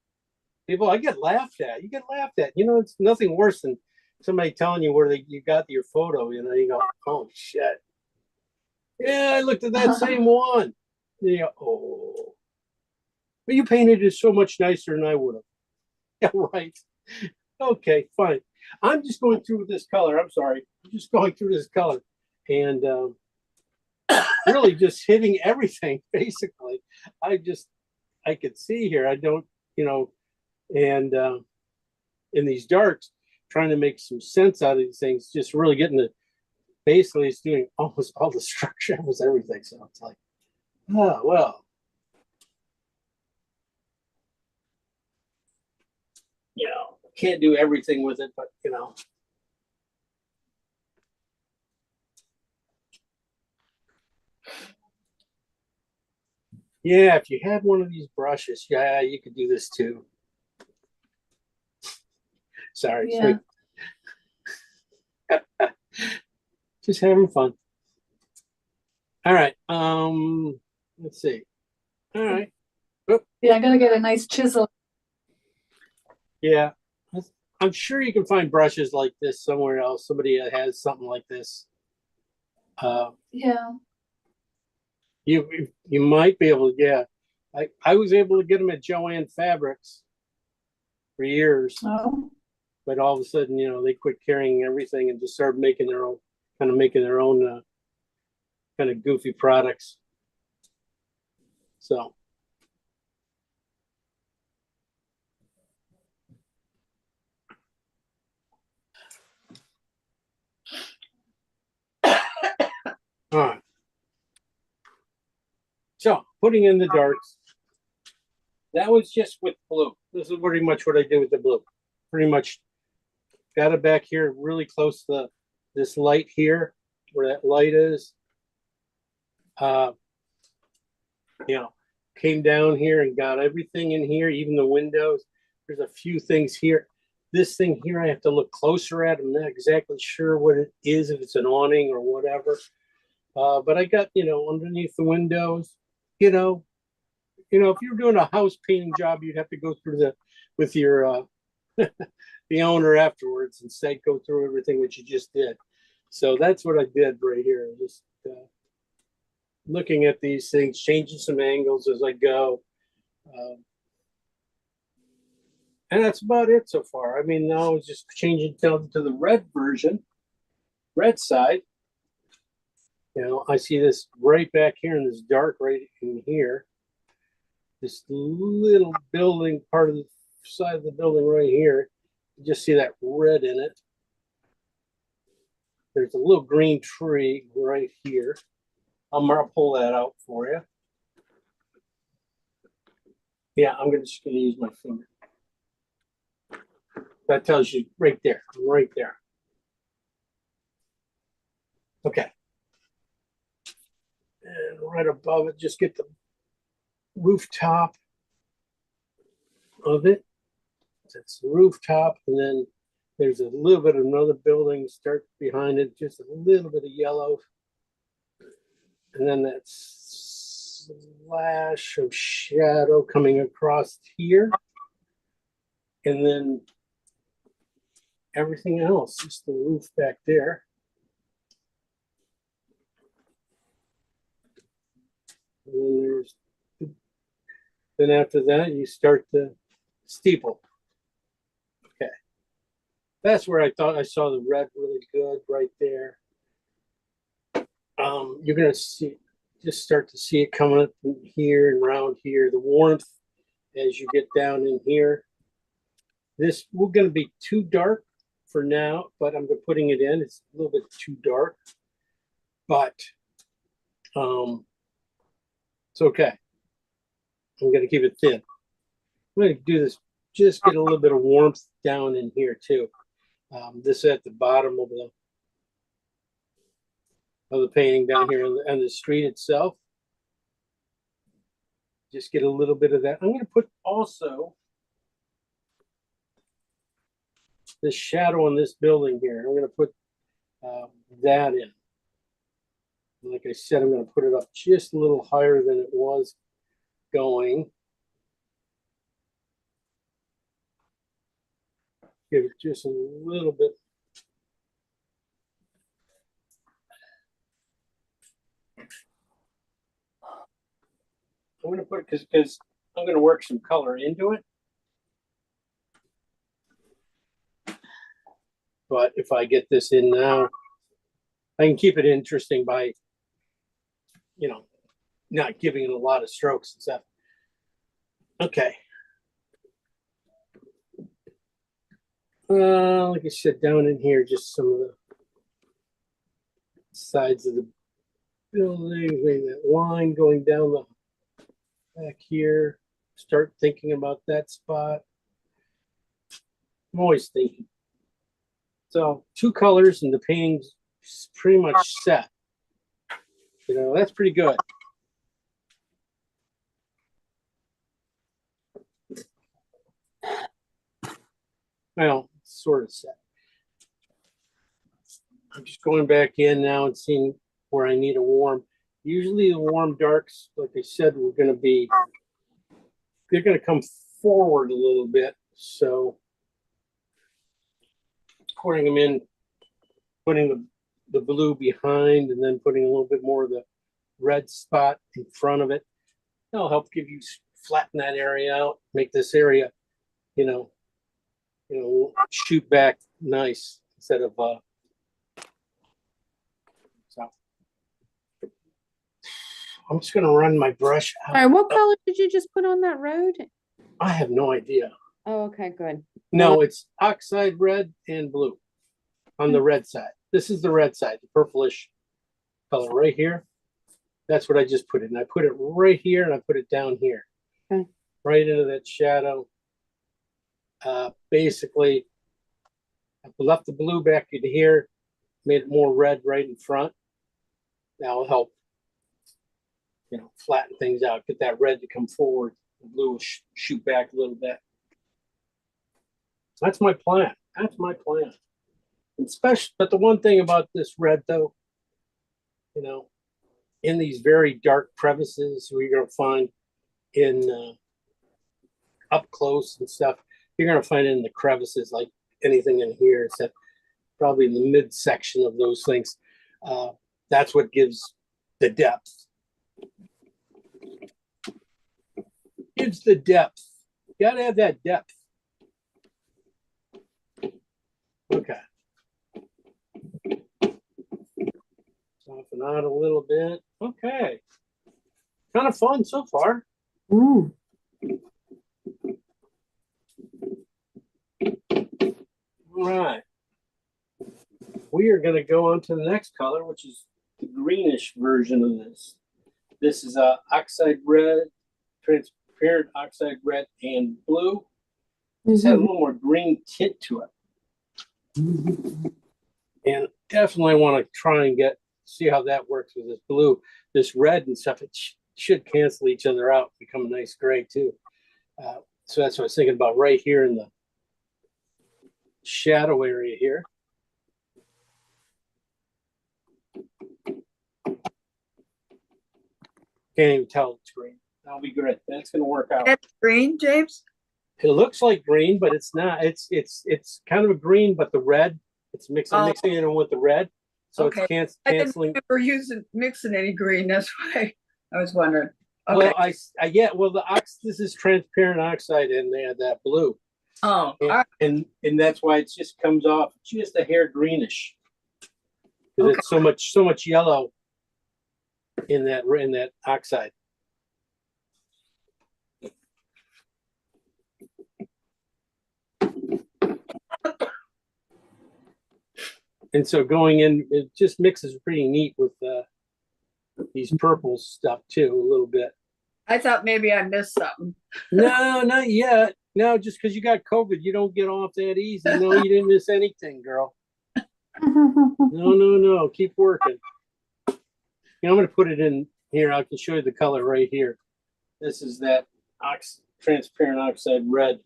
People, I get laughed at. You get laughed at. You know, it's nothing worse than somebody telling you where you got your photo. You know, you go, oh shit. Yeah, I looked at that same one. You go, oh, but you painted it so much nicer than I would have. Yeah, right. Okay, fine. I'm just going through this color. I'm sorry. I'm just going through this color, and really just hitting everything. Basically, I could see here. I don't, you know, and in these darks, trying to make some sense out of these things, just really getting the. Basically, it's doing almost all the structure, almost everything. So it's like, oh well. You know, can't do everything with it, but you know. Yeah, if you had one of these brushes, yeah, you could do this too. Sorry. Yeah. Just having fun. All right. Let's see. All right. Yeah, I gotta get a nice chisel. Yeah. I'm sure you can find brushes like this somewhere else. Somebody that has something like this. Yeah. You might be able to, yeah. I was able to get them at Joann Fabrics. for years. Oh, But all of a sudden, you know, they quit carrying everything and just started making their own, kind of goofy products. So. All right. So putting in the darks, that was just with blue. This is pretty much what I did with the blue. Pretty much got it back here really close to this light here, where that light is. You know, came down here and got everything in here, even the windows. There's a few things here. This thing here, I have to look closer at. I'm not exactly sure what it is, if it's an awning or whatever. But I got, you know, underneath the windows, you know, if you're doing a house painting job, you'd have to go through with your, the owner afterwards and say, go through everything that you just did. So that's what I did right here. Just looking at these things, changing some angles as I go. And that's about it so far. I mean, now it's just changing down to the red version, red side. You know, I see this right back here in this dark right in here. This little building, part of the side of the building right here. You just see that red in it. There's a little green tree right here. I'm gonna pull that out for you. Yeah, I'm just gonna use my finger. That tells you right there, right there. Okay. And right above it, just get the rooftop of it. That's the rooftop, and then there's a little bit of another building start behind it, just a little bit of yellow. And then that slash of shadow coming across here. And then everything else, just the roof back there. And then after that, you start the steeple. Okay. That's where I thought I saw the red really good right there. You're going to just start to see it coming up in here and around here. The warmth as you get down in here. This we're going to be too dark for now, but I'm putting it in. It's a little bit too dark, but it's okay. I'm going to keep it thin. I'm going to do this, just get a little bit of warmth down in here too. This at the bottom of the painting down here on the street itself. Just get a little bit of that. I'm going to put also the shadow on this building here. I'm going to put that in. Like I said, I'm going to put it up just a little higher than it was going. Give it just a little bit. I'm going to put it because I'm going to work some color into it. But if I get this in now, I can keep it interesting by, you know, not giving it a lot of strokes and stuff. Okay. Like I said, down in here, just some of the sides of the building, that line going down the back here. Start thinking about that spot. I'm always thinking. So 2 colors and the painting's pretty much set. You know, that's pretty good. Well, sort of set. I'm just going back in now and seeing where I need a warm. Usually the warm darks, like I said, they're going to come forward a little bit. So pouring them in, putting the blue behind, and then putting a little bit more of the red spot in front of it. That'll help give you flatten that area out, make this area, you know, shoot back nice instead of so I'm just gonna run my brush All out. right, what color did you just put on that road? I have no idea. Oh, okay, good. No, it's oxide red and blue on the red side. This is the red side, the purplish color right here. That's what I just put in. I put it right here and I put it down here. Okay. Right into that shadow. Basically, I left the blue back in here, made it more red right in front. That'll help, flatten things out, get that red to come forward. The blue will shoot back a little bit. That's my plan. That's my plan. And but the one thing about this red, though, in these very dark crevices where you're going to find in up close and stuff, you're going to find in the crevices like anything in here, except probably in the midsection of those things. That's what gives the depth. Gives the depth. You got to have that depth. Okay. Soften out a little bit. Okay. Kind of fun so far. Mm. All right. We are going to go on to the next color, which is the greenish version of this. This is oxide red, transparent oxide red and blue. It's had a little more green tint to it. And definitely want to try and see how that works with this blue. This red and stuff, it should cancel each other out, become a nice gray too. So that's what I was thinking about right here in the shadow area here. Can't even tell it's green. That'll be great. That's going to work out. That's green, James? It looks like green, but it's not. It's kind of a green, but the red, it's mixing it in with the red. So Okay. it's I didn't canceling. remember mixing any green. That's why I was wondering. Okay. Well, this is transparent oxide in there, that blue. Oh, And, all right. and that's why it just comes off just a hair greenish. Because Okay. it's so much yellow in that oxide. And so going in, it just mixes pretty neat with these purple stuff too, a little bit. I thought maybe I missed something. No, not yet. No, just because you got COVID, you don't get off that easy. No, you didn't miss anything, girl. No. Keep working. I'm going to put it in here. I can show you the color right here. This is that transparent oxide red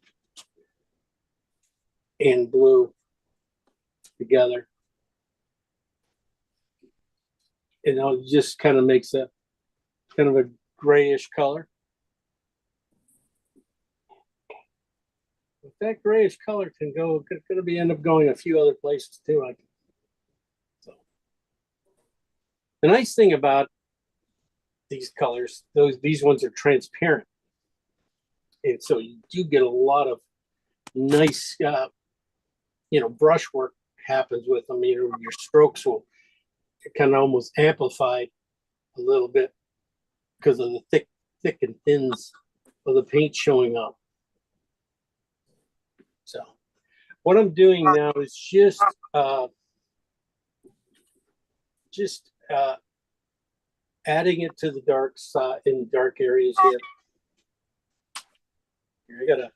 and blue together. It just kind of makes a kind of a grayish color. But that grayish color can go, going to end up going a few other places too. So the nice thing about these colors, these ones are transparent, and so you do get a lot of nice, brush work happens with them. Your strokes will kind of almost amplified a little bit because of the thick and thins of the paint showing up. So what I'm doing now is just adding it to the dark side in the dark areas here. I got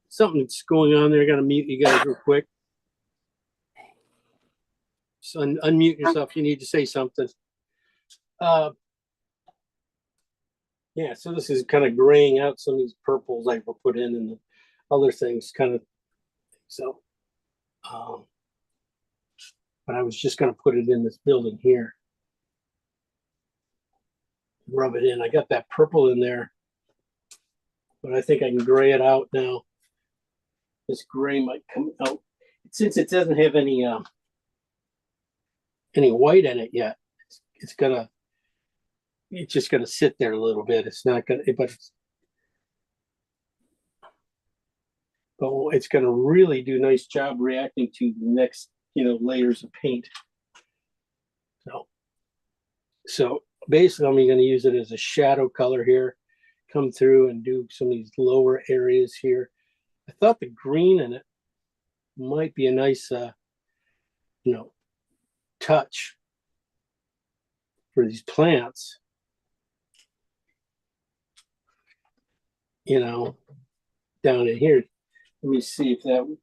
something that's going on there. I got to mute you guys real quick. So unmute yourself. You need to say something. Yeah, so this is kind of graying out some of these purples I will put in and the other things kind of. So, but I was just going to put it in this building here. Rub it in. I got that purple in there, but I think I can gray it out now. This gray might come out since it doesn't have any white in it yet. It's just gonna sit there a little bit. It's not gonna, but but it's going to really do a nice job reacting to the next, layers of paint. So basically, I'm going to use it as a shadow color here, come through and do some of these lower areas here. I thought the green in it might be a nice, touch for these plants. Down in here. Let me see if that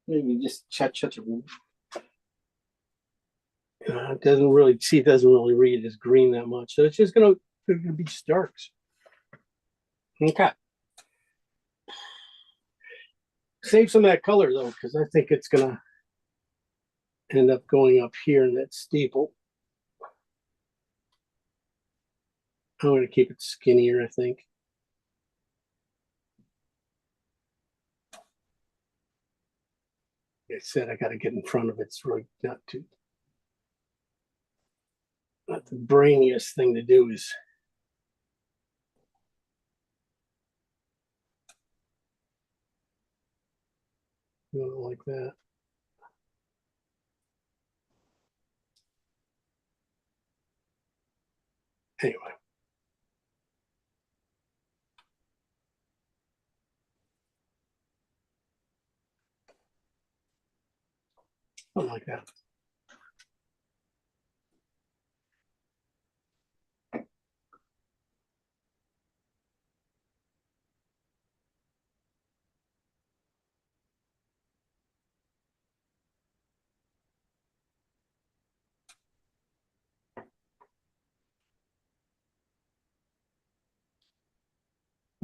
maybe just it doesn't really read as green that much. So it's just gonna be just darks. Okay. Save some of that color though, because I think it's gonna end up going up here in that steeple. I'm gonna keep it skinnier, I think. Like I said, I gotta get in front of it. It's really not the brainiest thing to do is like that. Anyway. Something like that.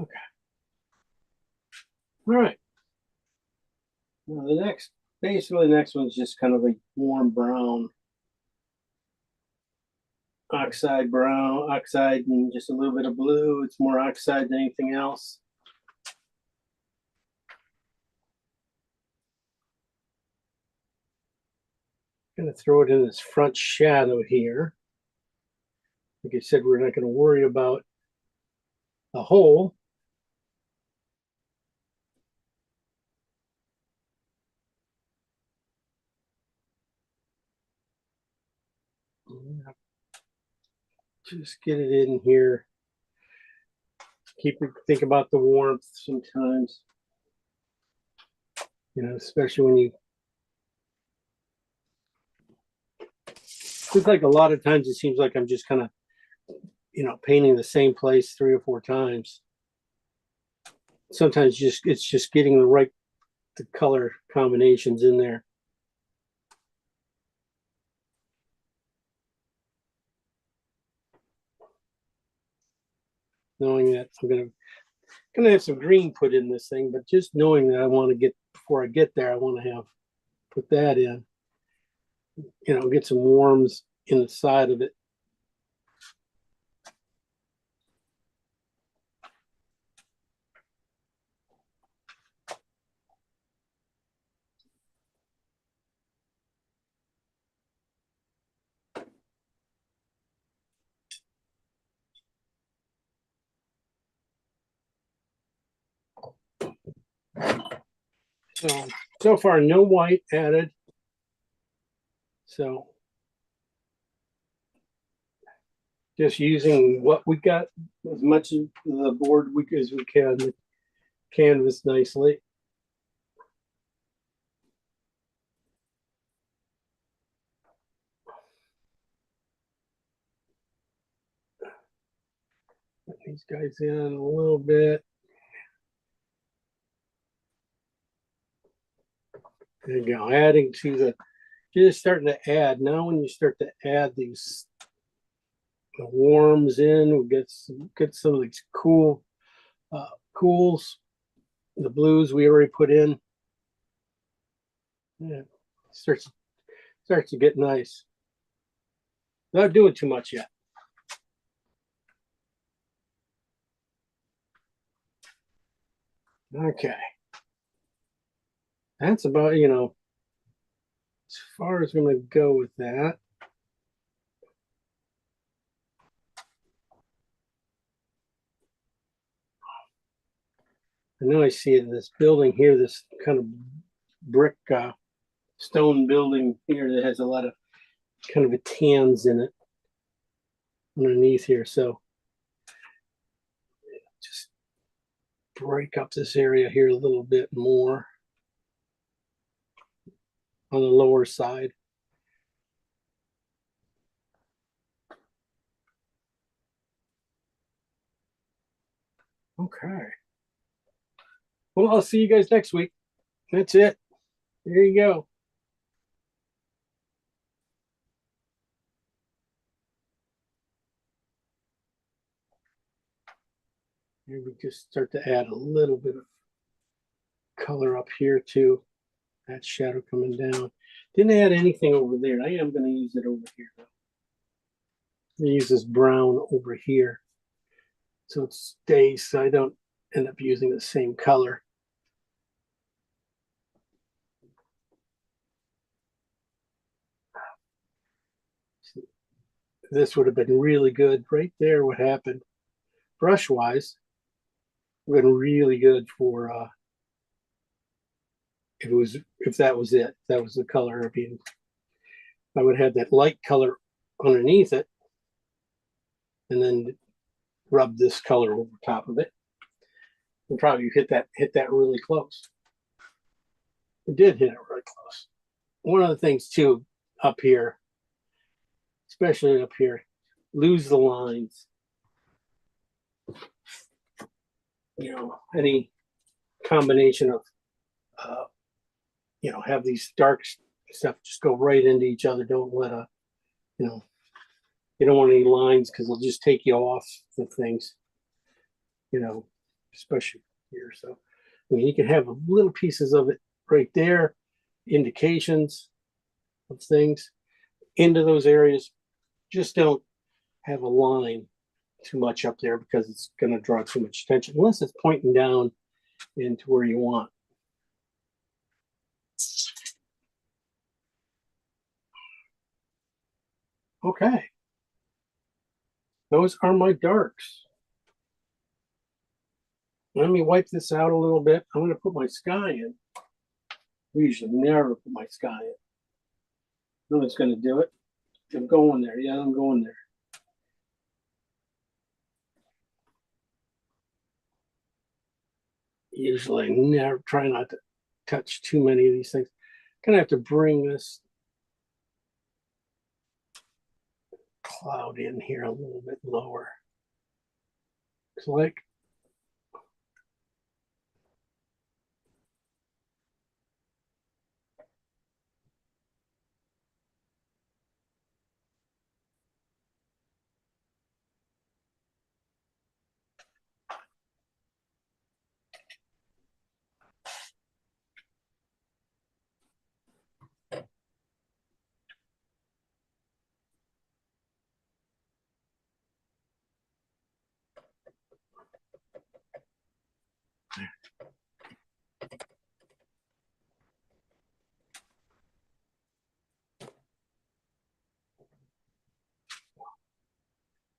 Okay. All right. Now basically the next one's just kind of a warm brown. Brown, oxide, and just a little bit of blue. It's more oxide than anything else. I'm going to throw it in this front shadow here. Like I said, we're not going to worry about a hole. Just get it in here. Think about the warmth sometimes. Especially when you like a lot of times it seems like I'm just kind of, painting the same place 3 or 4 times. Sometimes it's just getting the color combinations in there. Knowing that I'm gonna have some green put in this thing, but just knowing that before I get there, I want to put that in. Get some warms in the side of it. So far, no white added. So just using what we got, as much of the board as we can, canvas nicely. Put these guys in a little bit. There you go. Adding to just starting to add. Now when you start to add the warms in, we get some of these cools, the blues we already put in. Yeah, starts to get nice. Not doing too much yet. Okay. That's about, as far as I'm going to go with that. I know I see it in this building here, this kind of brick stone building here that has a lot of kind of a tans in it underneath here. So just break up this area here a little bit more on the lower side. Okay. Well, I'll see you guys next week. That's it. There you go. Here we just start to add a little bit of color up here too. That shadow coming down. Didn't add anything over there. I am going to use it over here though. I'm going to use this brown over here so it stays, so I don't end up using the same color. This would have been really good right there. What happened brush wise would have been really good for if that was it, that was the color. I mean, I would have that light color underneath it and then rub this color over top of it and probably hit that really close. It did hit it really close. One of the things too up here, especially up here, lose the lines. You know, any combination of you know, have these dark stuff just go right into each other. Don't let you know, you don't want any lines because they'll just take you off the things, you know, especially here. So, I mean, you can have little pieces of it right there, indications of things into those areas. Just don't have a line too much up there because it's going to draw too much attention unless it's pointing down into where you want. Okay. Those are my darks. Let me wipe this out a little bit. I'm going to put my sky in. We usually never put my sky in. No one's going to do it. I'm going there. Yeah, I'm going there. Usually never try not to touch too many of these things. I'm going to have to bring this cloud in here a little bit lower. It's like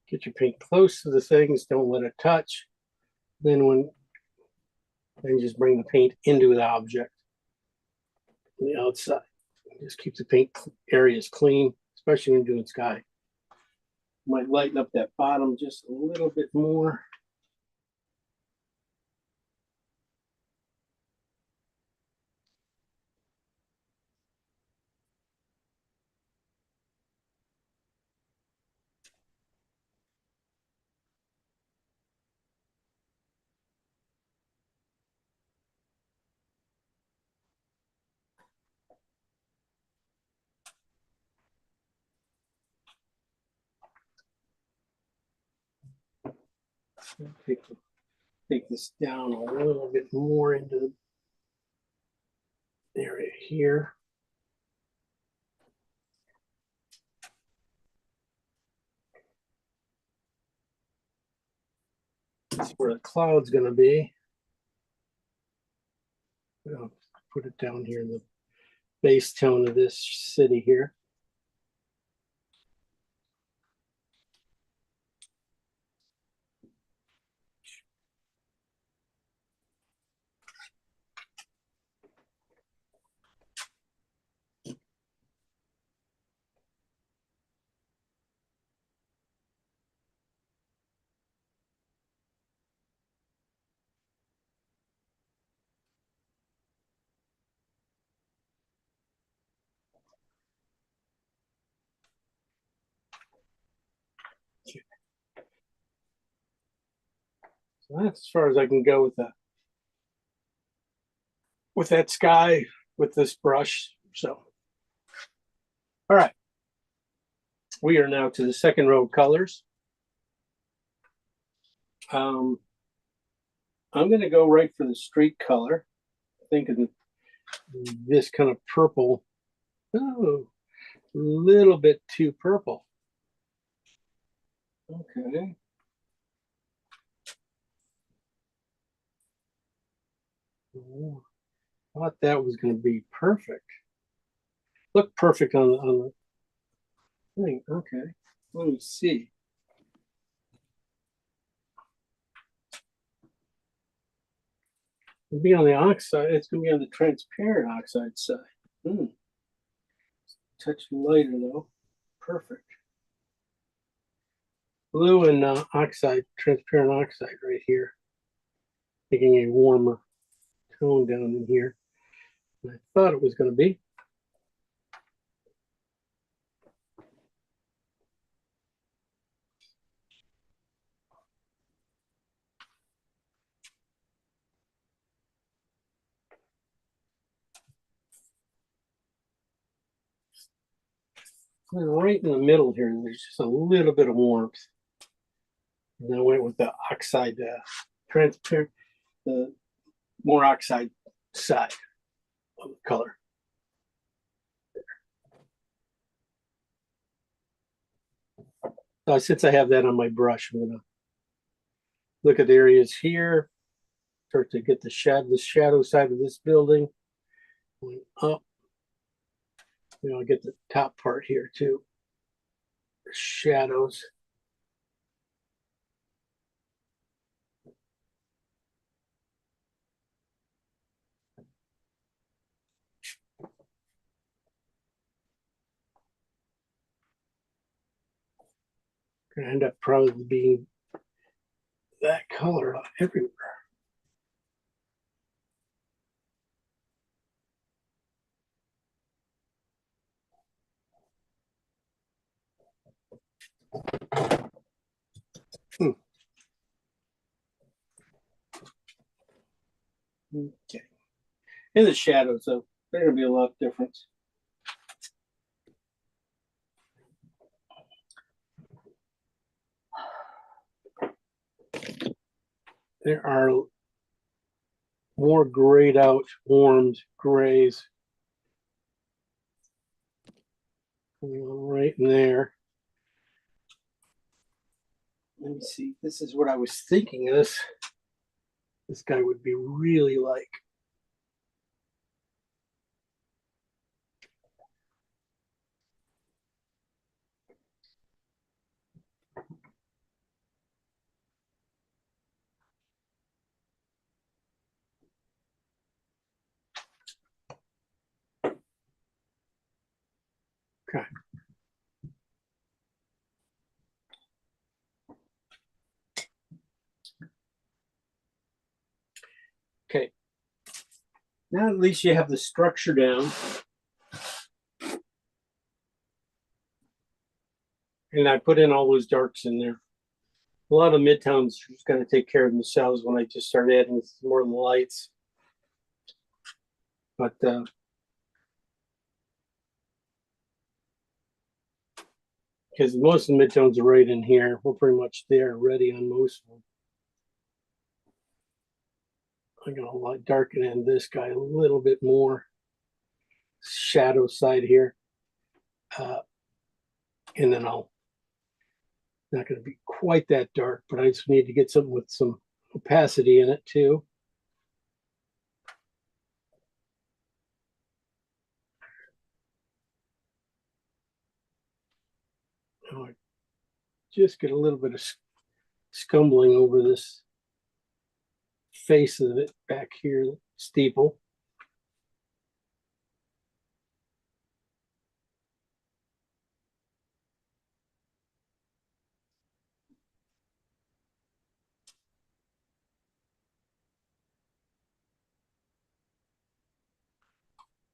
get your paint close to the things, don't let it touch. Then just bring the paint into the object on the outside. Just keep the paint areas clean, especially when doing sky. Might lighten up that bottom just a little bit more. Take this down a little bit more into the area here. That's where the cloud's going to be. I'll put it down here in the base tone of this city here. That's as far as I can go with that sky with this brush. So, all right. We are now to the second row of colors. I'm going to go right for the street color. I think of this kind of purple. Oh, a little bit too purple. Okay. Oh, thought that was going to be perfect. Look perfect on the thing. Okay. Let me see. It'll be on the oxide. It's going to be on the transparent oxide side. Touch lighter though. Perfect. Blue and oxide, transparent oxide right here. Making a warmer tone down in here than I thought it was going to be. And right in the middle here, there's just a little bit of warmth. And I went with the oxide, transparent, the more oxide side of the color. Since I have that on my brush, I'm gonna look at the areas here, start to get the shadow side of this building, going up. You know, get the top part here too. The shadows. Gonna end up probably being that color everywhere. Okay. And the shadows, though, they're gonna be a lot of difference. There are more grayed out, warmed grays right in there. Let me see. This is what I was thinking this guy would be really like. Okay. Okay. Now at least you have the structure down. And I put in all those darks in there. A lot of Midtown's just going to take care of themselves when I just start adding more of the lights. But because most of the Midtones are right in here, we're pretty much there, ready on most of them. I'm going to darken in this guy a little bit more. Shadow side here. And then not going to be quite that dark, but I just need to get something with some opacity in it too. I just get a little bit of scumbling over this face of it back here, the steeple.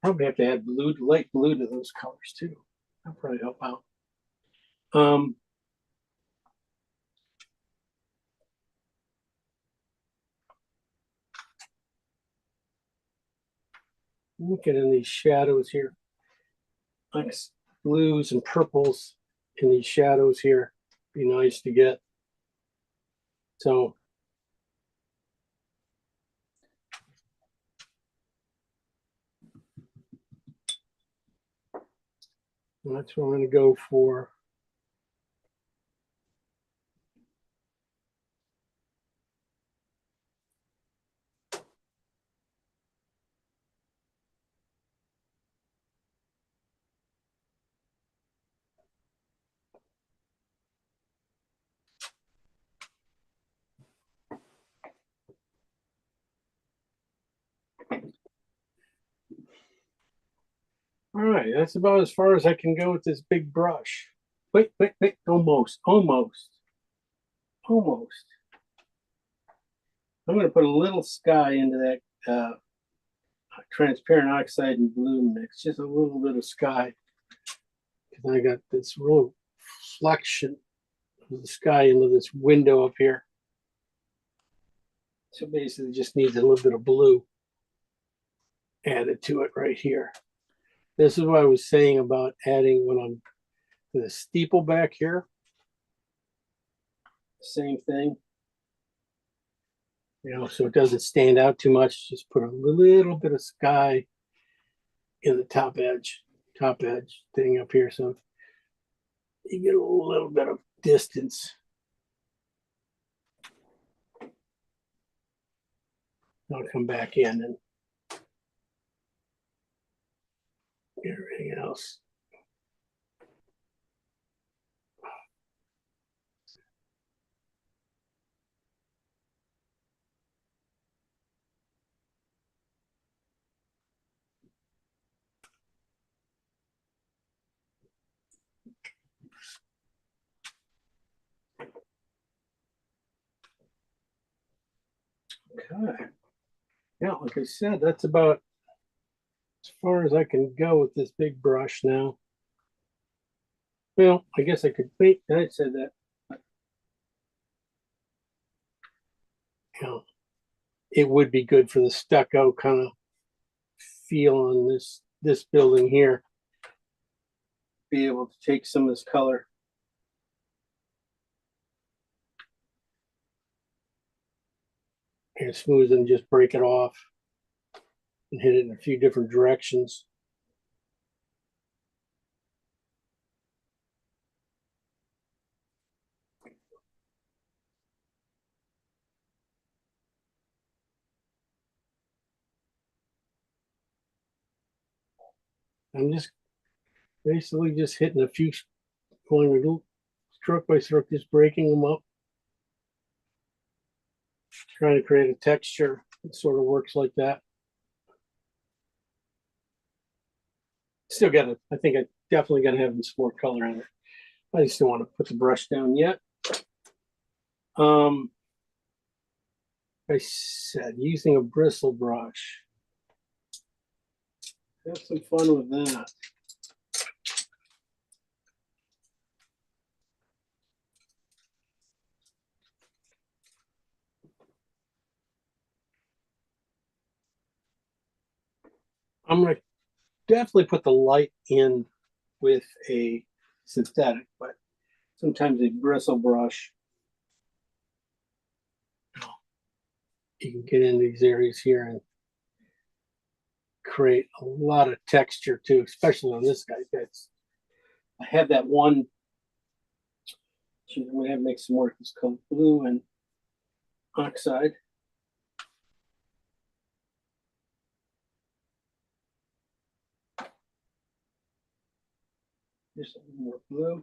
Probably have to add blue, light blue to those colors too. That'll probably help out. Looking in these shadows here. Nice blues and purples in these shadows here. Be nice to get. So that's what I'm going to go for. All right, that's about as far as I can go with this big brush. Wait, almost. I'm going to put a little sky into that transparent oxide and blue mix, just a little bit of sky. Because I got this real reflection of the sky into this window up here. So basically just needs a little bit of blue added to it right here. This is what I was saying about adding when I'm the steeple back here. Same thing. You know, so it doesn't stand out too much. Just put a little bit of sky in the top edge thing up here. So you get a little bit of distance. I'll come back in and get everything else. Okay. Yeah, like I said, that's about as far as I can go with this big brush now. Well, I guess I could wait. I said that. Yeah, it would be good for the stucco kind of feel on this building here. Be able to take some of this color. And smooth and just break it off and hit it in a few different directions. I'm just basically just hitting a few, going stroke by stroke, just breaking them up. Trying to create a texture that sort of works like that. Still got to, I think I definitely got to have some more color in it. I just don't want to put the brush down yet. I said using a bristle brush. Have some fun with that. I'm going to definitely put the light in with a synthetic, but sometimes a bristle brush, you can get in these areas here and create a lot of texture too, especially on this guy. I have that one. I'm going to make some more. It's called blue and oxide. Just a little more blue.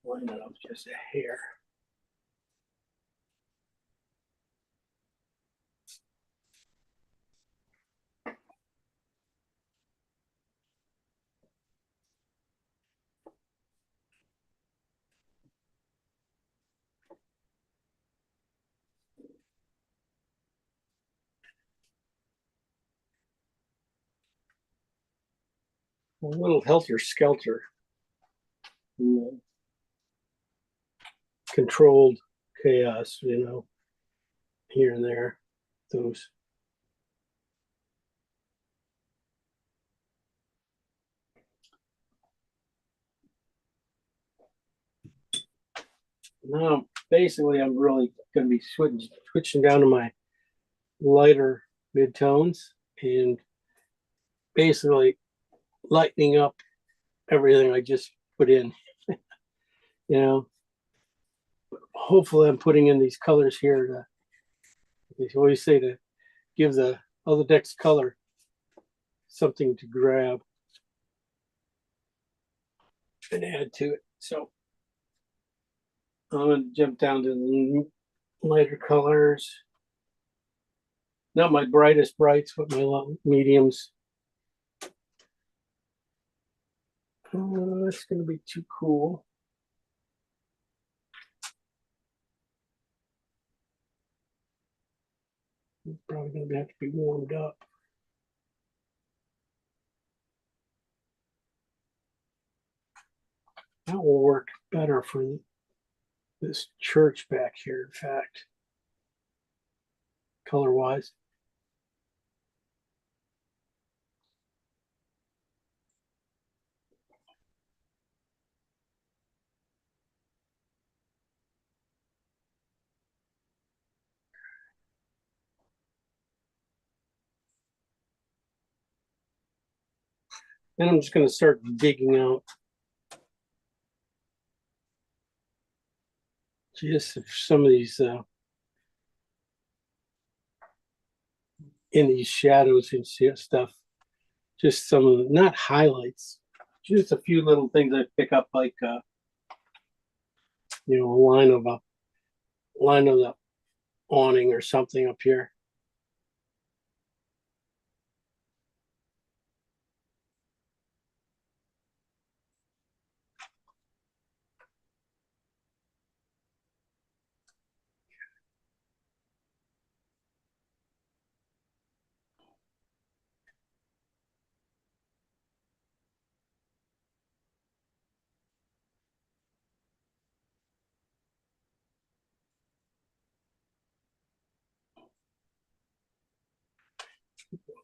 Line it up just a hair. a little helter skelter. Controlled chaos, here and there. Those. Now, basically, I'm really going to be switching down to my lighter midtones and basically lightening up everything I just put in. Hopefully I'm putting in these colors here to, they always say, to give the other deck's color something to grab and add to it. So I'm going to jump down to the lighter colors. Not my brightest brights, but my mediums. Oh, that's going to be too cool. It's probably going to have to be warmed up. That will work better for this church back here, in fact, color-wise. Then I'm just going to start digging out just some of these in these shadows and stuff. Just some of the, not highlights, just a few little things I pick up, like a line of the awning or something up here.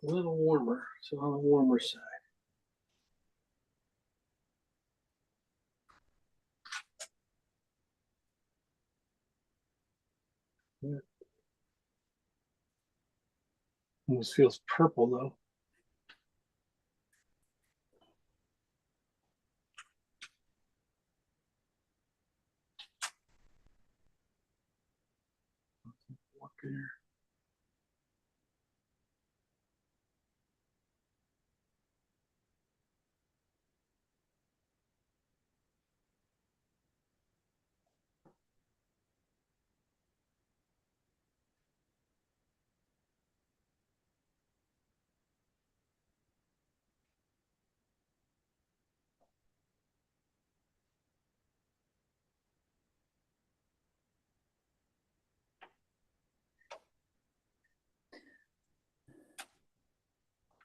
A little warmer, so on the warmer side. Yeah. Almost feels purple though. Walk there.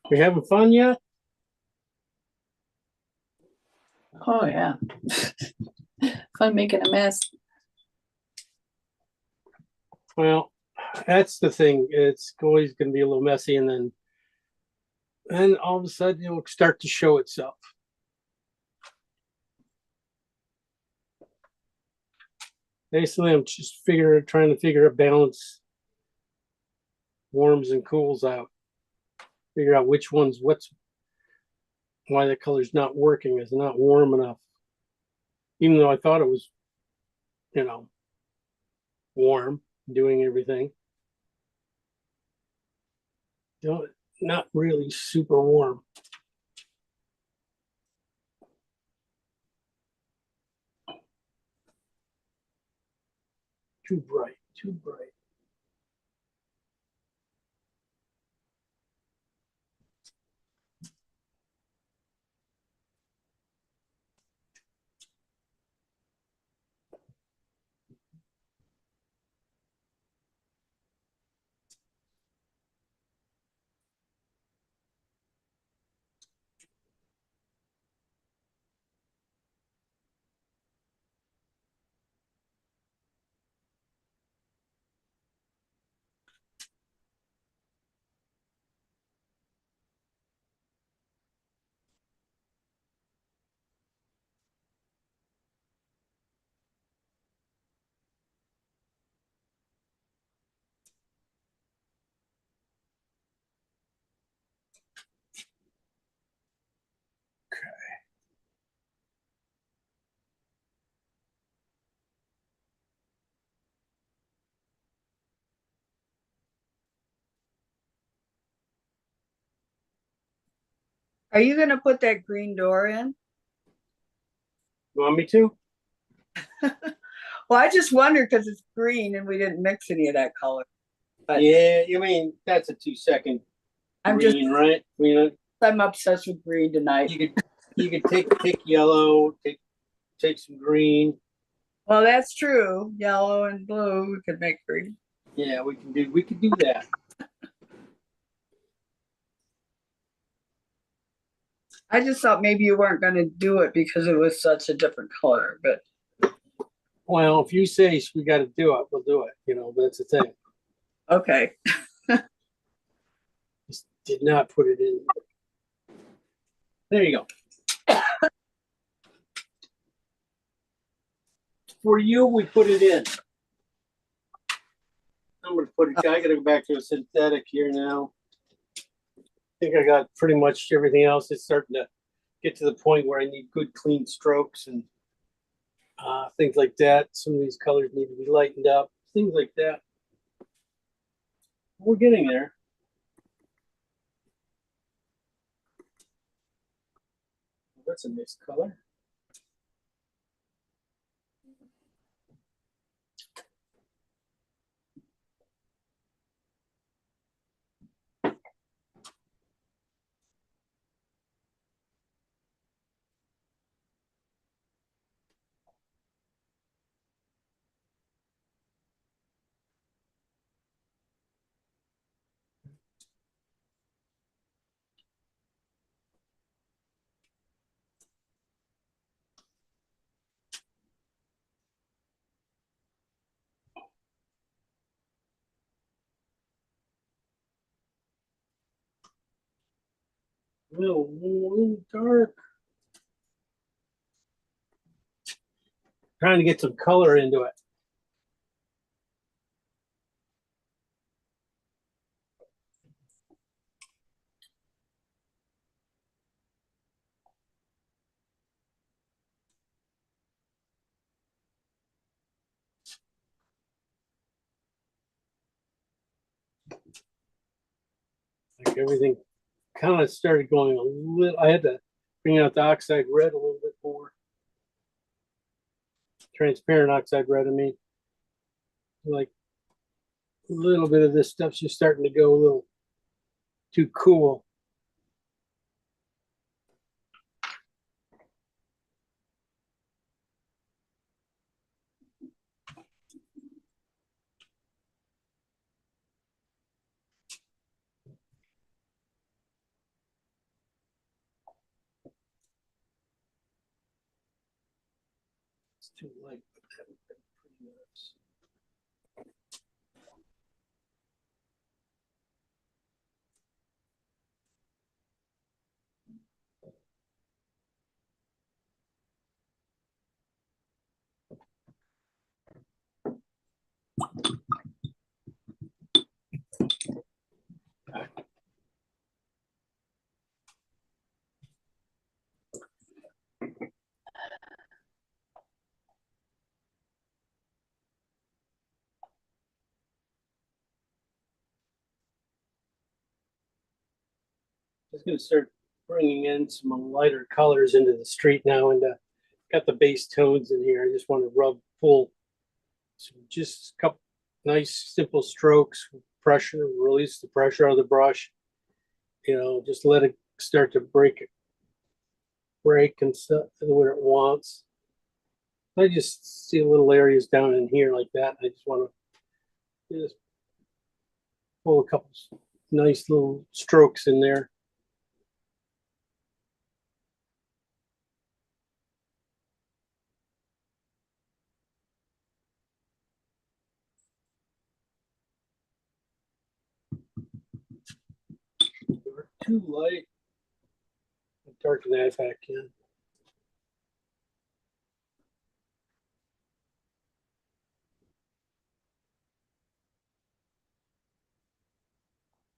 We having fun yet? Oh, yeah. Fun making a mess. Well, that's the thing. It's always going to be a little messy, and then all of a sudden it'll start to show itself. Basically, I'm just trying to figure a balance, warms and cools out. Figure out which one's why the color's not working. It's not warm enough. Even though I thought it was, warm, doing everything. Not really super warm. Too bright, too bright. Are you gonna put that green door in? You want me to? Well, I just wondered because it's green and we didn't mix any of that color. But Yeah, you mean that's a 2-second I'm just, green, right? You know, I'm obsessed with green tonight. you could take yellow, take some green. Well, that's true. Yellow and blue, we could make green. Yeah, we could do that. I just thought maybe you weren't gonna do it because it was such a different color, but Well, if you say we got to do it, we'll do it. You know, that's the thing. okay. Just did not put it in. There you go. For you, we put it in. I'm gonna put it. I gotta go back to a synthetic here now. I think I got pretty much everything else. It's starting to get to the point where I need good, clean strokes and things like that. Some of these colors need to be lightened up. Things like that. We're getting there. That's a nice color. A little dark. Trying to get some color into it. Like everything kind of started going a little. I had to bring out the oxide red a little bit more. Transparent oxide red, I mean. Like a little bit of this stuff's just starting to go a little too cool. It's too light, but that would be pretty nice. Just going to start bringing in some lighter colors into the street now, and got the base tones in here. I just want to rub full, so just a couple nice simple strokes, pressure, release the pressure of the brush. You know, just let it start to break and stuff where it wants. I just see little areas down in here like that. I just want to just pull a couple nice little strokes in there. They're too light. Darken that back in.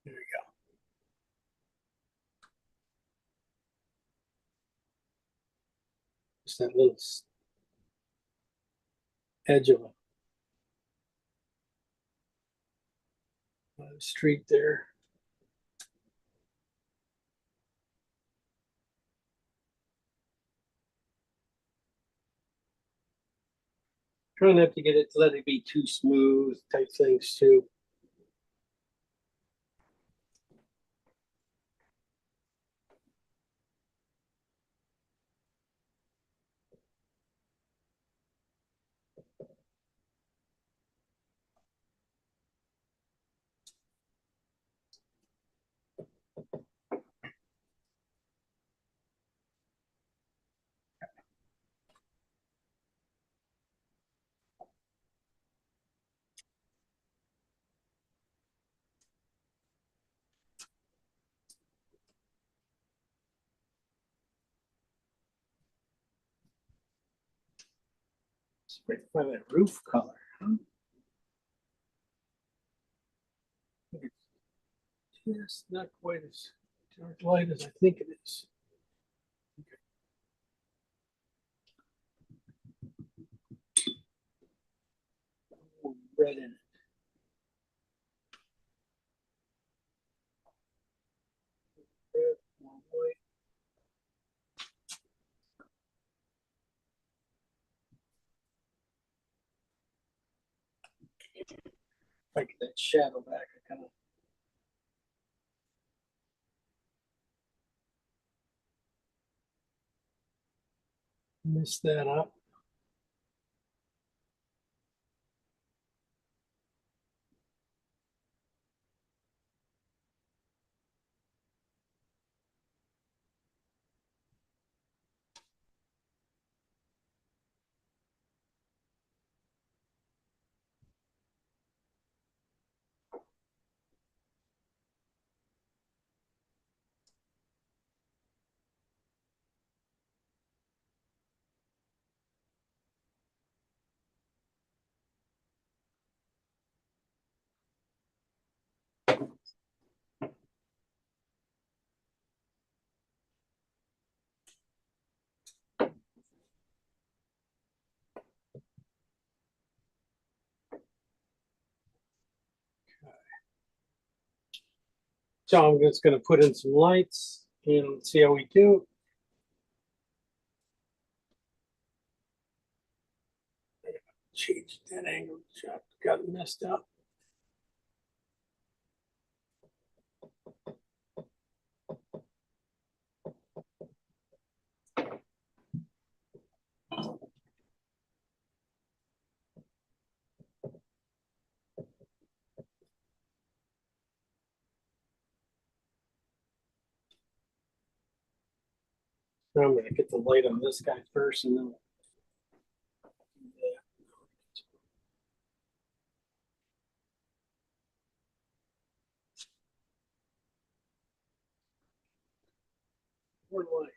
There you go. Just that little edge of a street there. Try not to get it to let it be too smooth type things too. Spray by that roof color. Huh? Yes, not quite as dark light as I think it is. Okay. Red in it. Red, more white. Like that shadow back, I kind of messed that up. So I'm just going to put in some lights and see how we do. Change that angle shot, got it messed up. Now I'm going to get the light on this guy first and then. More light.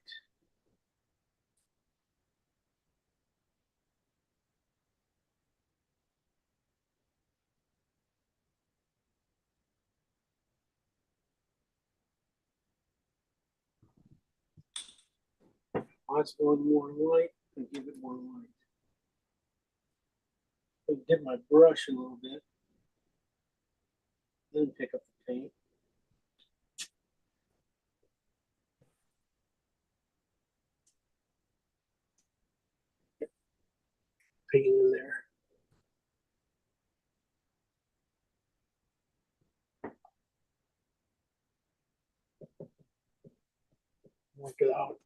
Let's go more light and give it more light. And dip my brush a little bit. Then pick up the paint. Paint in there. Work it out.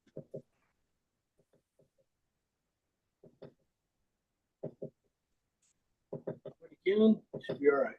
Again, should be all right.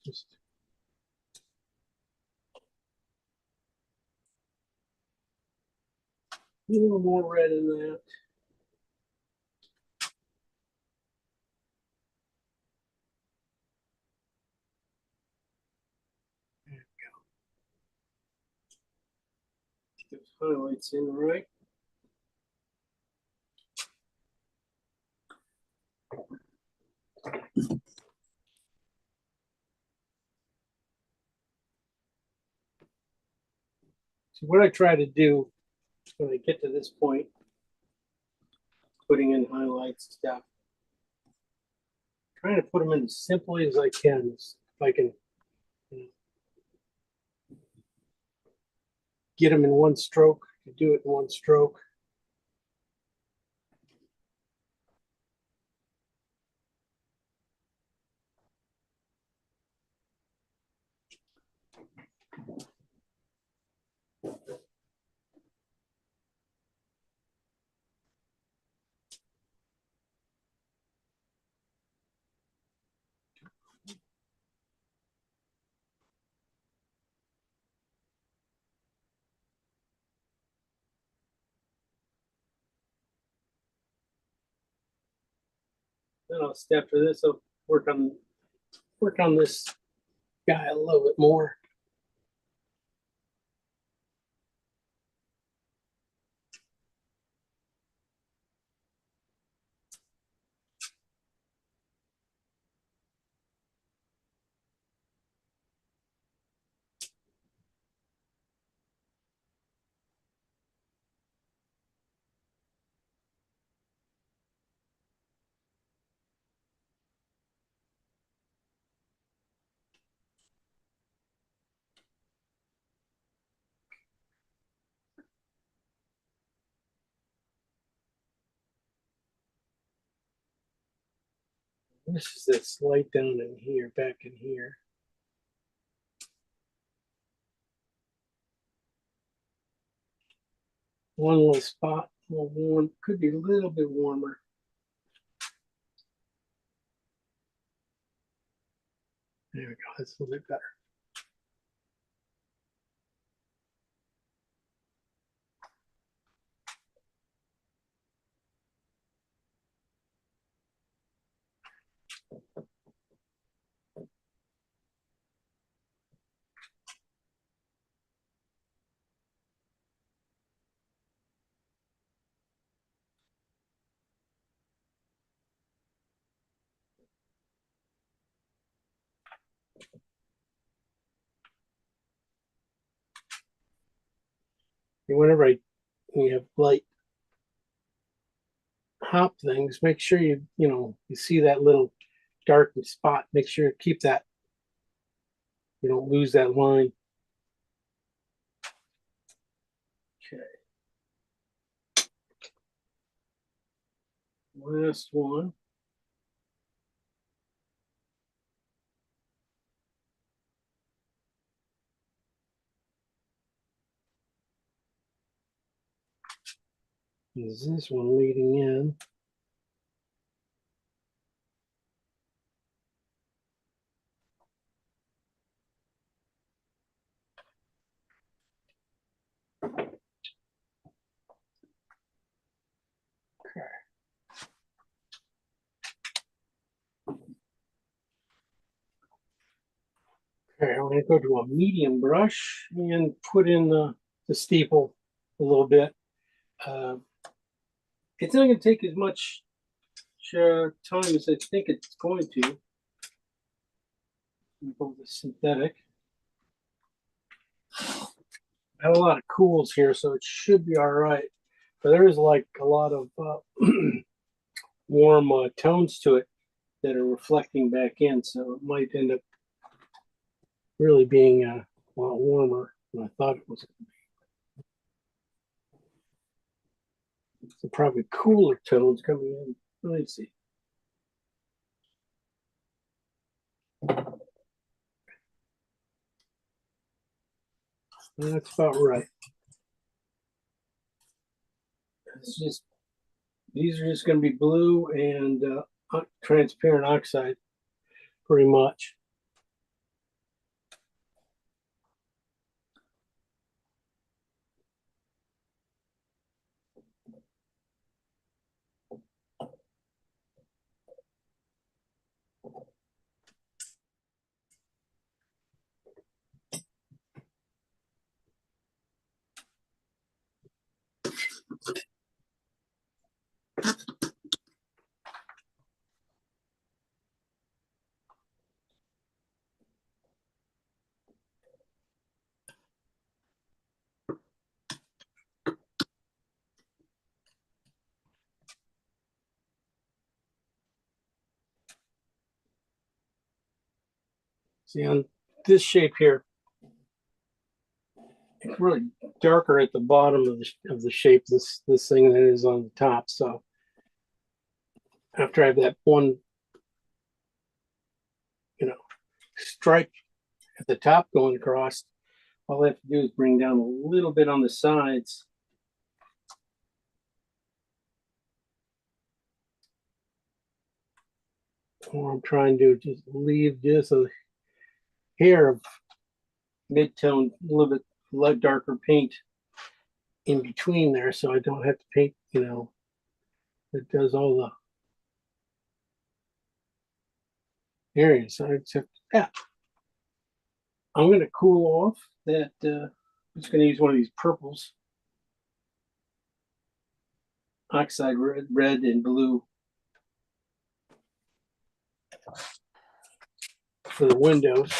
Just a little more red in that. There we go. Get those highlights in right. So what I try to do when I get to this point, putting in highlights stuff, trying to put them in as simply as I can. If I can get them in one stroke, to do it in one stroke. Then after this, I'll work on this guy a little bit more. This is this light down in here, back in here. One little spot, a little warm, could be a little bit warmer. There we go, that's a little bit better. And whenever you have light hop things, make sure you see that little dark spot. Make sure to keep that. You don't lose that line. Okay. Last one. Is this one leading in? Okay, I'm going to go to a medium brush and put in the steeple a little bit. It's not going to take as much time as I think it's going to. Go with the synthetic. I have a lot of cools here, so it should be all right. But there is like a lot of warm tones to it that are reflecting back in, so it might end up really being a lot warmer than I thought it was going to be. So probably cooler tones coming in. Let me see. That's about right. It's just these are just going to be blue and transparent oxide, pretty much. See on this shape here, it's really darker at the bottom of the shape, this thing than it is on the top. So after I have that one, stripe at the top going across, all I have to do is bring down a little bit on the sides. Or I'm trying to just leave just a hair of mid-tone, a little bit light darker paint in between there, so I don't have to paint, it does all the areas. So I just have to, yeah. I'm going to cool off that. I'm just going to use one of these purples, oxide red and blue for the windows.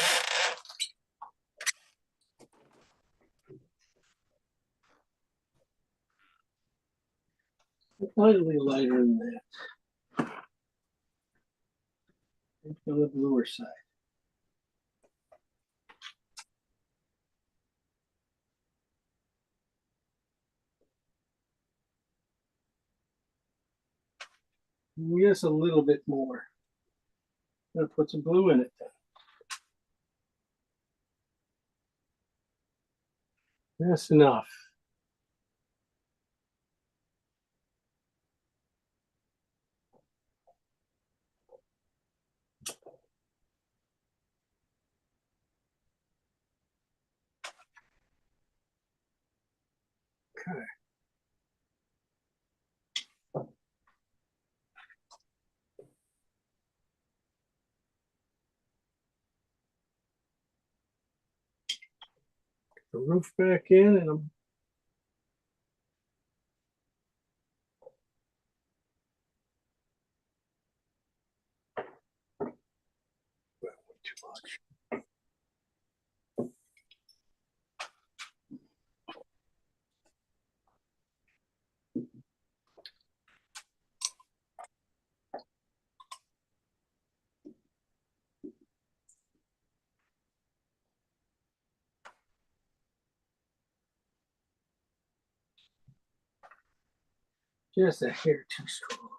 Slightly lighter than that. It's on the bluer side. Yes, a little bit more. I'm gonna put some blue in it then. That's enough. Okay. The roof back in, and I'm too much. Just a hair too strong.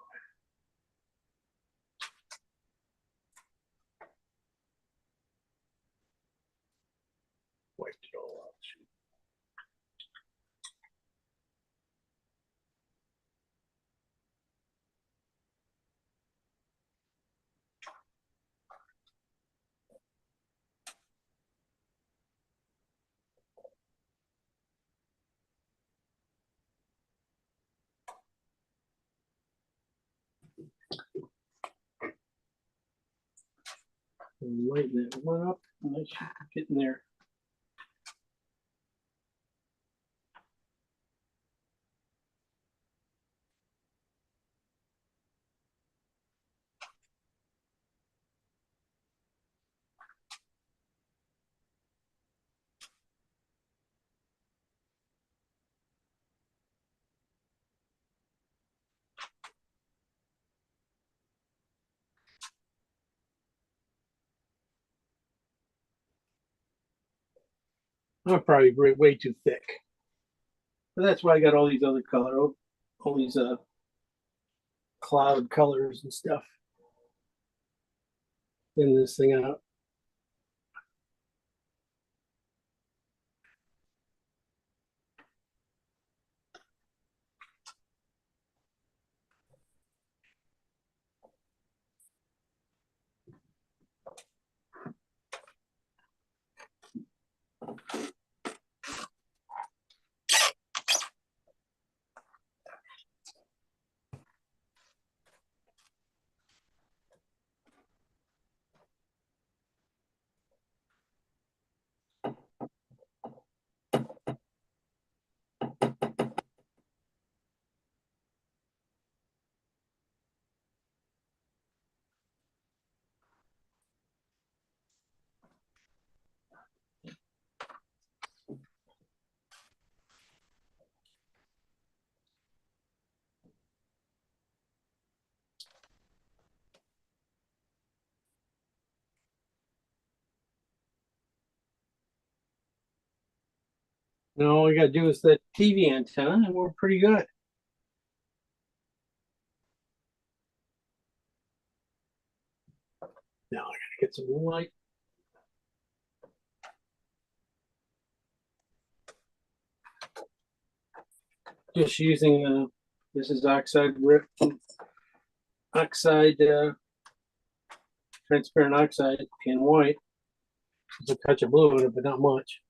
Wiped it all out. And lighten that one up. I should be getting there. I'm probably way too thick. But that's why I got all these other all these cloud colors and stuff in this thing out. Now all we gotta do is the TV antenna and we're pretty good. Now I gotta get some light. Just using this is oxide transparent oxide and white. There's a touch of blue in it, but not much.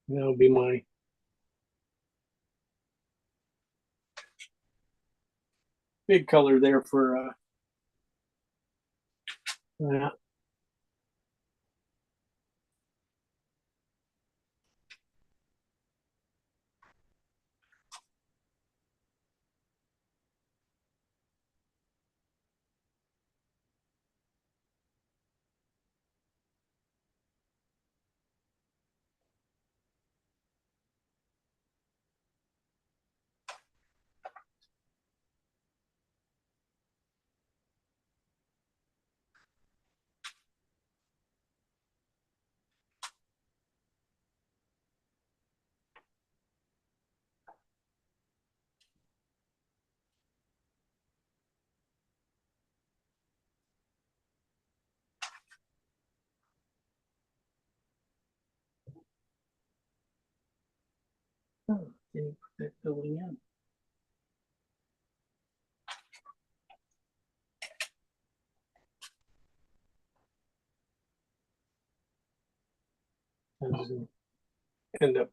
That'll be my big color there for that. Oh, didn't put that building in. That doesn't end up.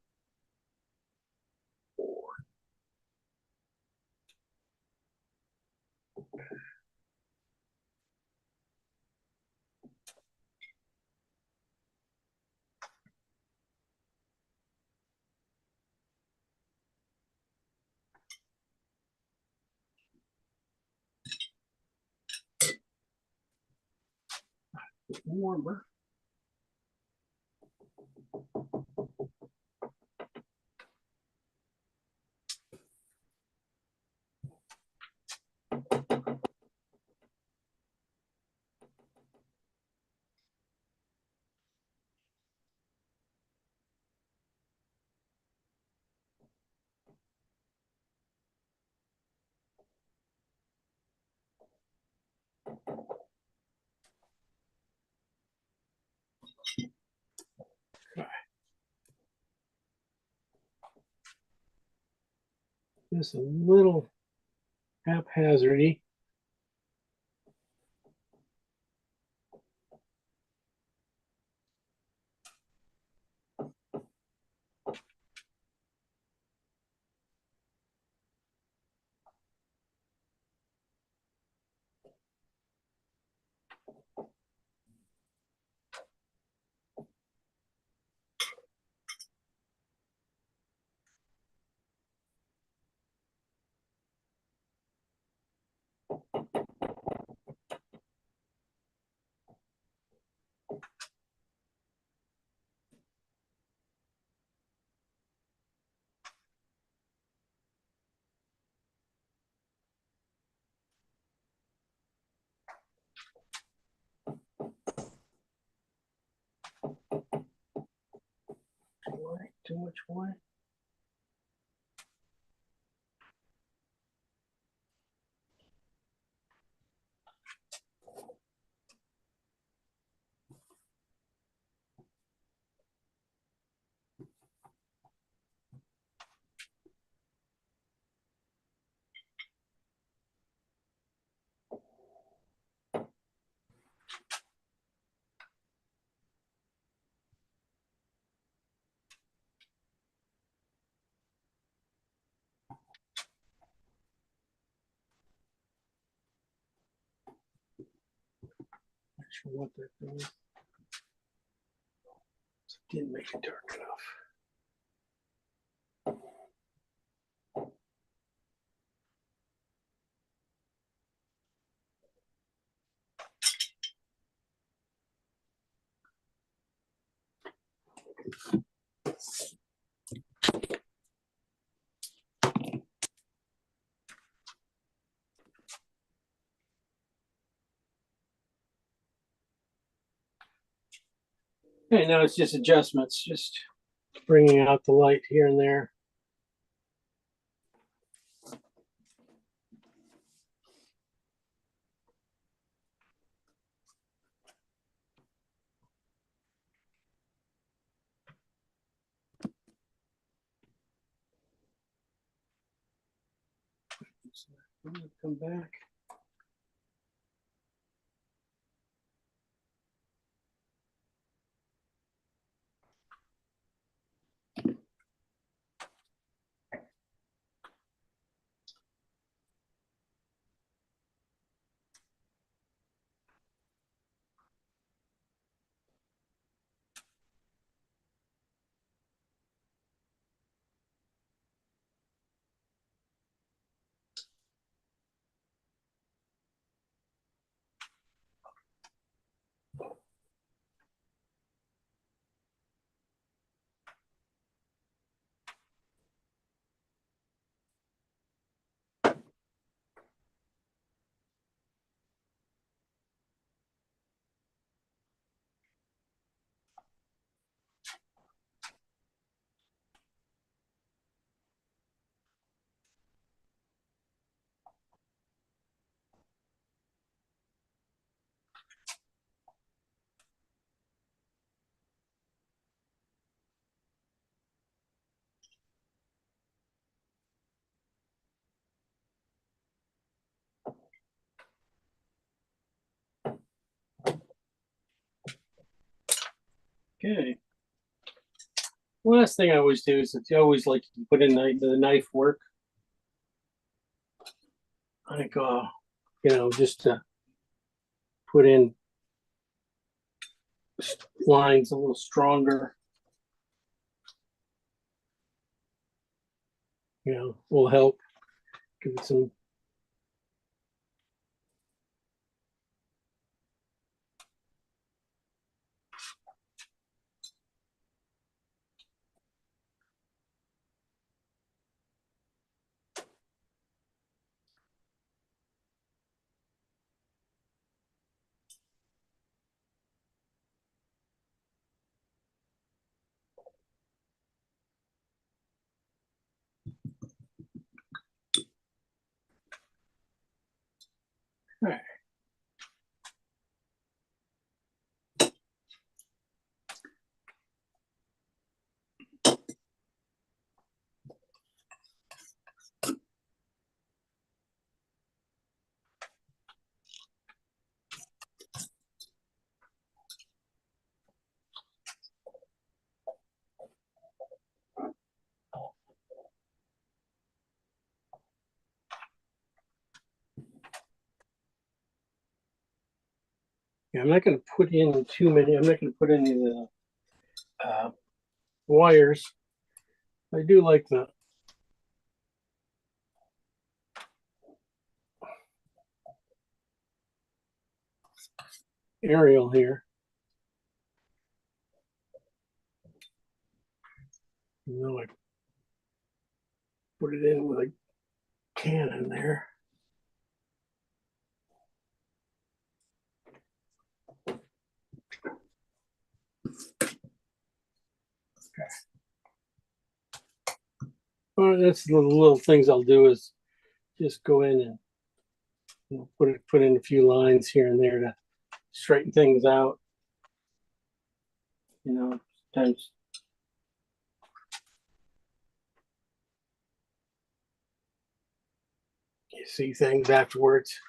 Warmer. Just a little haphazardy. White, too much white. Not sure what that does. Didn't make it dark enough. Okay, now it's just adjustments. Just bringing out the light here and there. Come back. Okay. Last thing I always do is I always like to put in the knife work. Like, just to put in lines a little stronger. Will help give it some. All right. Yeah, I'm not going to put in too many. I'm not going to put any of the wires. I do like the aerial here. I put it in with a cannon there. Well, that's the little things I'll do is just go in and put in a few lines here and there to straighten things out. Sometimes you see things afterwards.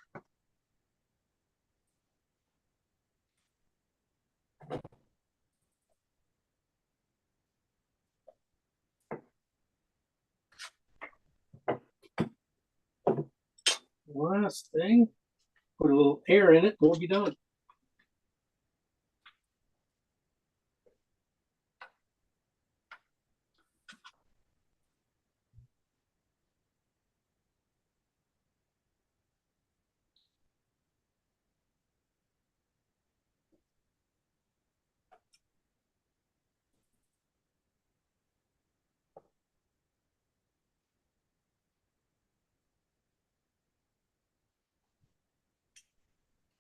Last thing, put a little air in it, and we'll be done.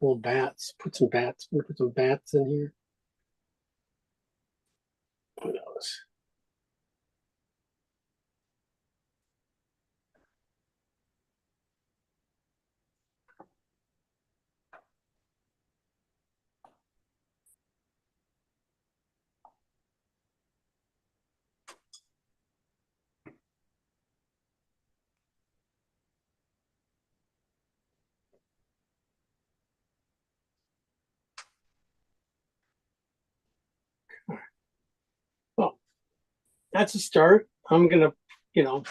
Little bats. Put some bats. I'm gonna put some bats in here. What else? that's a start. I'm gonna, you know,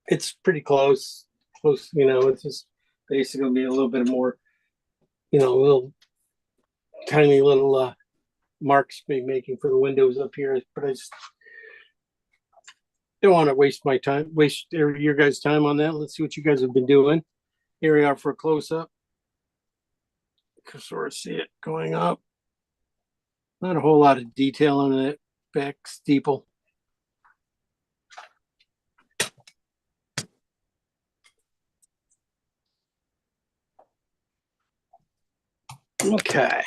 it's pretty close. Close, you know, it's just basically gonna be a little bit more, you know, a little tiny little marks be making for the windows up here, but I just don't want to waste my time, waste your guys' time on that. Let's see what you guys have been doing. Here we are for a close up. Sort of see it going up. Not a whole lot of detail on that back steeple. Okay.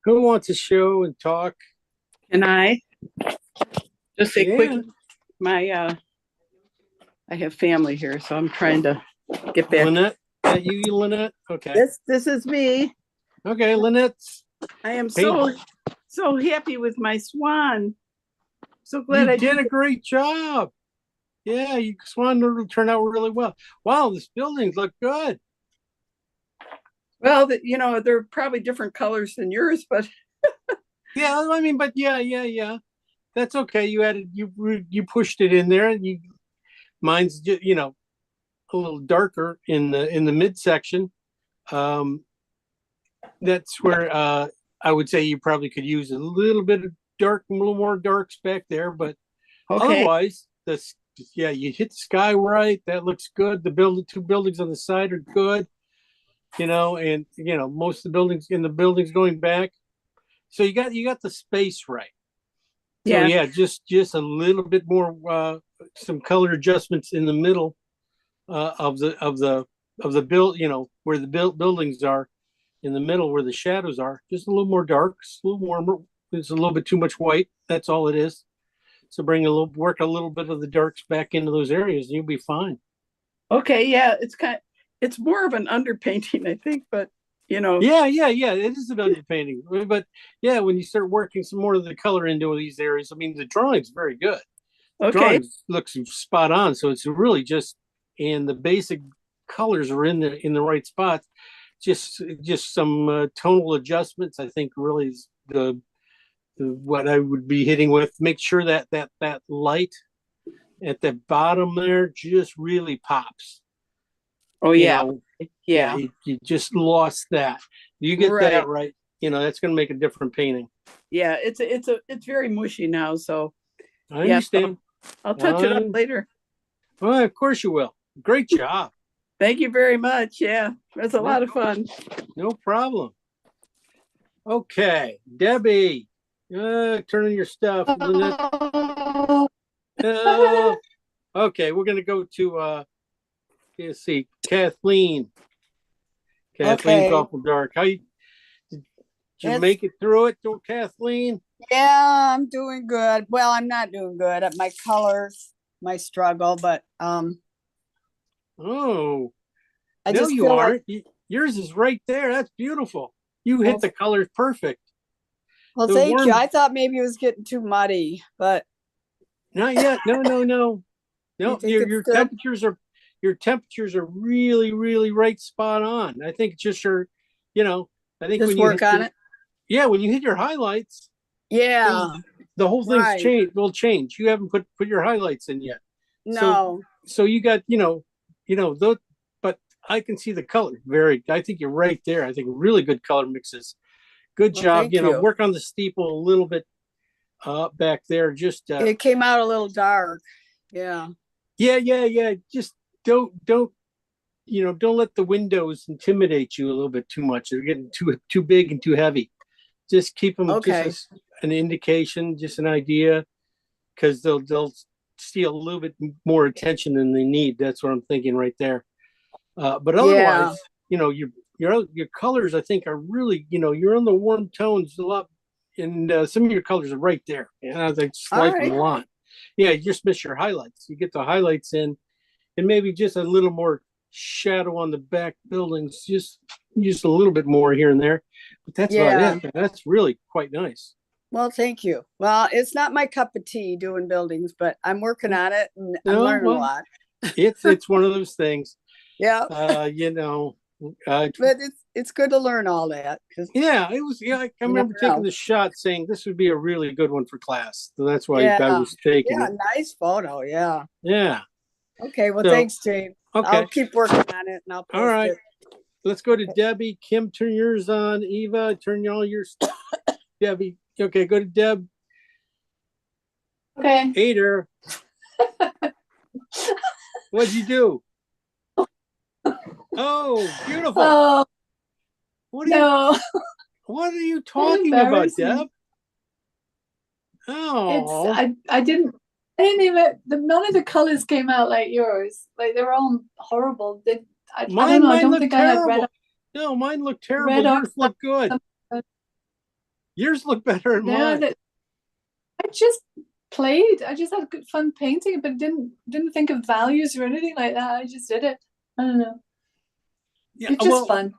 Who wants to show and talk? And I just say quick, Yeah. I have family here, so I'm trying to get back. Lynette? That you, Lynette? Okay. This is me. Okay, Lynette's. I am so happy with my swan. So glad You I did a great job. Yeah, you swan turned out really well. Wow, this buildings look good. Well, they're probably different colors than yours, but Yeah, I mean, but yeah. That's okay. You added, you pushed it in there. Mine's just, you know, a little darker in the midsection. That's where I would say you probably could use a little bit of dark, a little more darks back there, but okay. otherwise, you hit the sky right. That looks good. The two buildings on the side are good. You know, and you know, most of the buildings going back. So you got the space right. So yeah, just a little bit more some color adjustments in the middle of the build, you know, where the buildings are in the middle where the shadows are, just a little more darks, a little warmer. It's a little bit too much white. That's all it is. So work a little bit of the darks back into those areas and you'll be fine. Okay, yeah, it's more of an underpainting, I think, but you know. Yeah. It is an underpainting. But yeah, when you start working some more of the color into these areas, I mean, the drawing's very good. Okay. Drawings looks spot on. So it's really just, and the basic colors are in the right spots. Just some tonal adjustments. I think really is the what I would be hitting with. Make sure that light at the bottom there just really pops. Oh yeah. You know, yeah. You just lost that. You get that right. You know, that's going to make a different painting. Yeah, it's very mushy now. So I understand. So I'll touch it up later. Well, of course you will. Great job. Thank you very much. Yeah, that's a lot of fun. No problem. Okay, Debbie, turn on your stuff. Okay, we're gonna go to let's see, Kathleen. Kathleen's Okay. awful dark. Did you make it through it, Kathleen? Yeah, I'm doing good. Well, I'm not doing good at my colors, my struggle, but Oh, I no, just you feel aren't. Yours is right there. That's beautiful. You hit the colors perfect. well, the thank you. worm- I thought maybe it was getting too muddy, but Not yet. No. No, You think your it's good? temperatures are really, really right spot on. I think just I think just when you work on it. Yeah, when you hit your highlights, Yeah, the whole thing's right. will change. You haven't put your highlights in yet. No, So you got, those, but I can see the color I think you're right there. I think really good color mixes. Good Well, job. thank you. Work on the steeple a little bit back there. Just it came out a little dark. Yeah. yeah. Just don't let the windows intimidate you a little bit too much. They're getting too big and too heavy. Just keep them Okay. just an indication, just an idea, because they'll steal a little bit more attention than they need. That's what I'm thinking right there. But otherwise, your colors, I think, are really, you're on the warm tones a lot, and some of your colors are right there. And I think just like them a lot. Yeah, you just miss your highlights. You get the highlights in, and maybe just a little more shadow on the back buildings, just a little bit more here and there. But that's about it. That's really quite nice. Well, thank you. Well, it's not my cup of tea doing buildings, but I'm working on it and I'm learning a lot. It's one of those things. Yeah. But it's good to learn all that, because yeah, it was. Yeah, I remember never taking know. the shot, saying this would be a really good one for class. So that's why I Yeah. was taking yeah, it. nice photo, yeah. Yeah. Okay, well, So, thanks, Jane. okay. I'll keep working on it and I'll All post right. it. Let's go to Okay. Debbie. Kim, turn yours on. Eva, turn all yours. Debbie. Okay, go to Deb. Okay. Ader. What'd you do? Oh, beautiful. Oh What are you no, what are you talking about, embarrassing. Deb? Oh, I didn't even none of the colors came out like yours. Like they were all horrible. I don't know. I mine don't look think I had terrible. No, mine look terrible. red Yours oxide. look good. Yours look better than Yeah, mine. I just played. I just had good fun painting, but didn't think of values or anything like that. I just did it. I don't know. Yeah, It's just fun.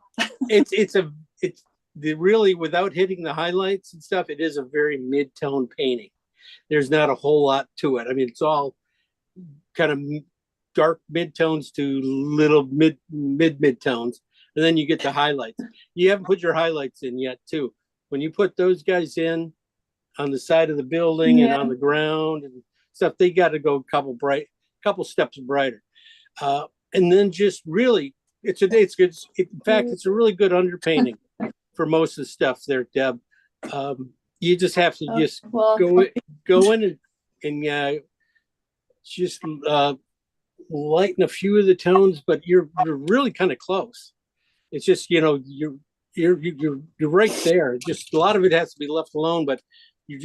it's really, without hitting the highlights and stuff, it is a very mid-tone painting. There's not a whole lot to it. I mean, it's all kind of dark mid-tones to little mid-tones, and then you get the highlights. You haven't put your highlights in yet, too. When you put those guys in on the side of the building and Yeah. on the ground and stuff, they got to go a couple steps brighter. And then just really, it's good. In fact, it's a really good underpainting for most of the stuff there, Deb. You just have to just Well, go in and just lighten a few of the tones, but you're really kind of close. It's just, you're right there. Just a lot of it has to be left alone, but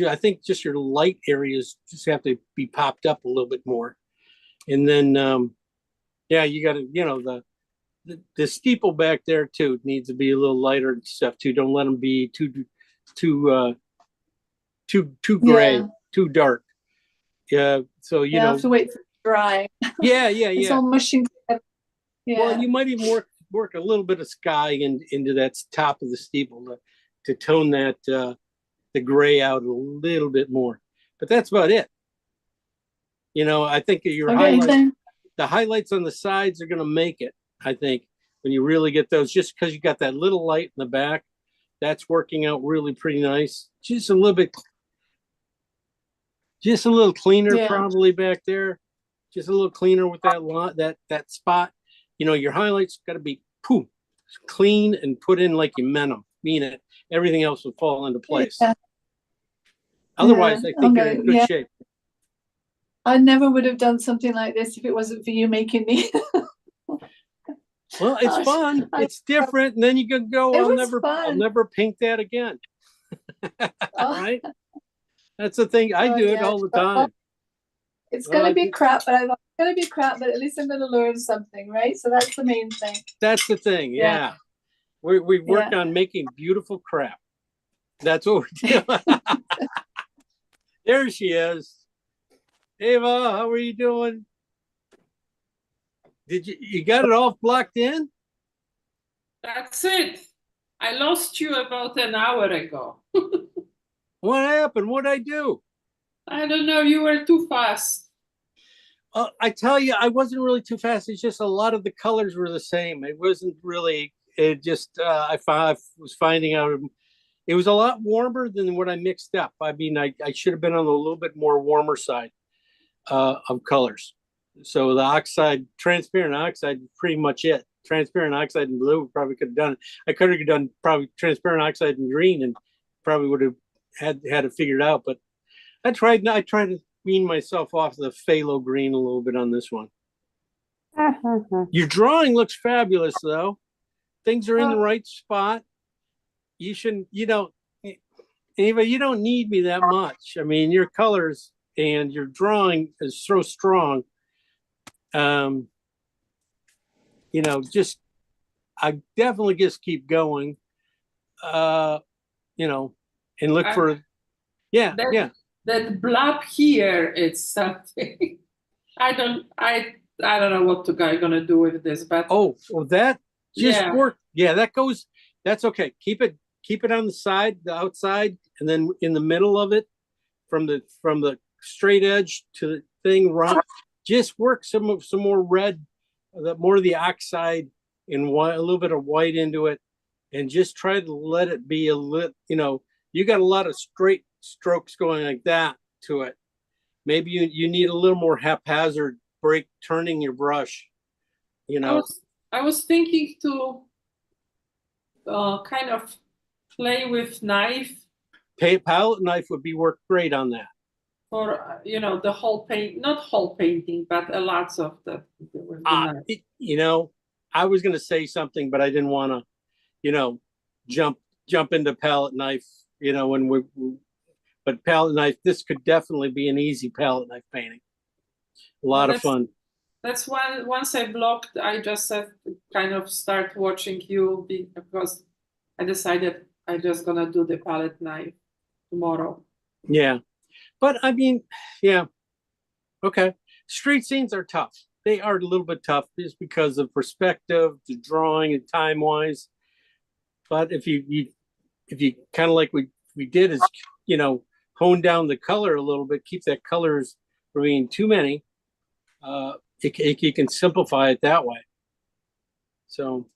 I think just your light areas just have to be popped up a little bit more. And then you got to, the steeple back there too needs to be a little lighter and stuff too. Don't let them be too gray, Yeah. too dark. Yeah. So I have to wait for it to dry. Yeah. It's all mushing together. Yeah. Well, you might even work a little bit of sky into that top of the steeple to tone that the gray out a little bit more. But that's about it. I think your the highlights on the sides are going to make it. I think when you really get those, just because you got that little light in the back, that's working out really pretty nice. Just a little cleaner probably back there. Just a little cleaner with that spot. Your highlights got to be clean and put in like you meant them. Mean it. Everything else will fall into place. Yeah. Otherwise, I think you're in good shape. I never would have done something like this if it wasn't for you making me. Well, it's fun. It's different. And then you can go, I'll never paint that again. Right? That's the thing. I do it all the time. It's going to be crap, but at least I'm going to learn something, right? So that's the main thing. That's the thing. Yeah. We work on making beautiful crap. That's what we do. There she is. Ava, how are you doing? Did you got it all blocked in? That's it. I lost you about an hour ago. What happened? What'd I do? I don't know. You were too fast. I tell you, I wasn't really too fast. It's just a lot of the colors were the same. It wasn't really. It just I was finding out it was a lot warmer than what I mixed up. I mean, I should have been on a little bit more warmer side of colors. So the transparent oxide, pretty much it. Transparent oxide and blue probably could have done it. I could have done probably transparent oxide and green, and probably would have had it figured out. But I tried to wean myself off the phthalo green a little bit on this one. Your drawing looks fabulous, though. Things are in the right spot. You shouldn't, Eva, you don't need me that much. I mean, your colors and your drawing is so strong. I definitely just keep going, and look for, That blob here, it's something. I don't know what I'm gonna do with this, but that just worked. Yeah, that's okay. Keep it on the side, the outside, and then in the middle of it, from the straight edge to the thing, just work some more red, more of the oxide and a little bit of white into it, and just try to let it be a little, you got a lot of straight strokes going like that to it. Maybe you need a little more haphazard break turning your brush, I was thinking to kind of play with knife palette knife would work great on that. for the whole paint, not whole painting, but a lots of the with the knife. I was gonna say something, but I didn't want to, jump into palette knife, but palette knife, this could definitely be an easy palette knife painting. A lot of fun. That's why once I blocked, I just said kind of start watching you because I decided I just gonna do the palette knife tomorrow. Yeah. But I mean, yeah. Okay. Street scenes are tough. They are a little bit tough just because of perspective, the drawing and time wise. But if you kind of like we did is, hone down the color a little bit, keep that colors from being too many. You can simplify it that way. So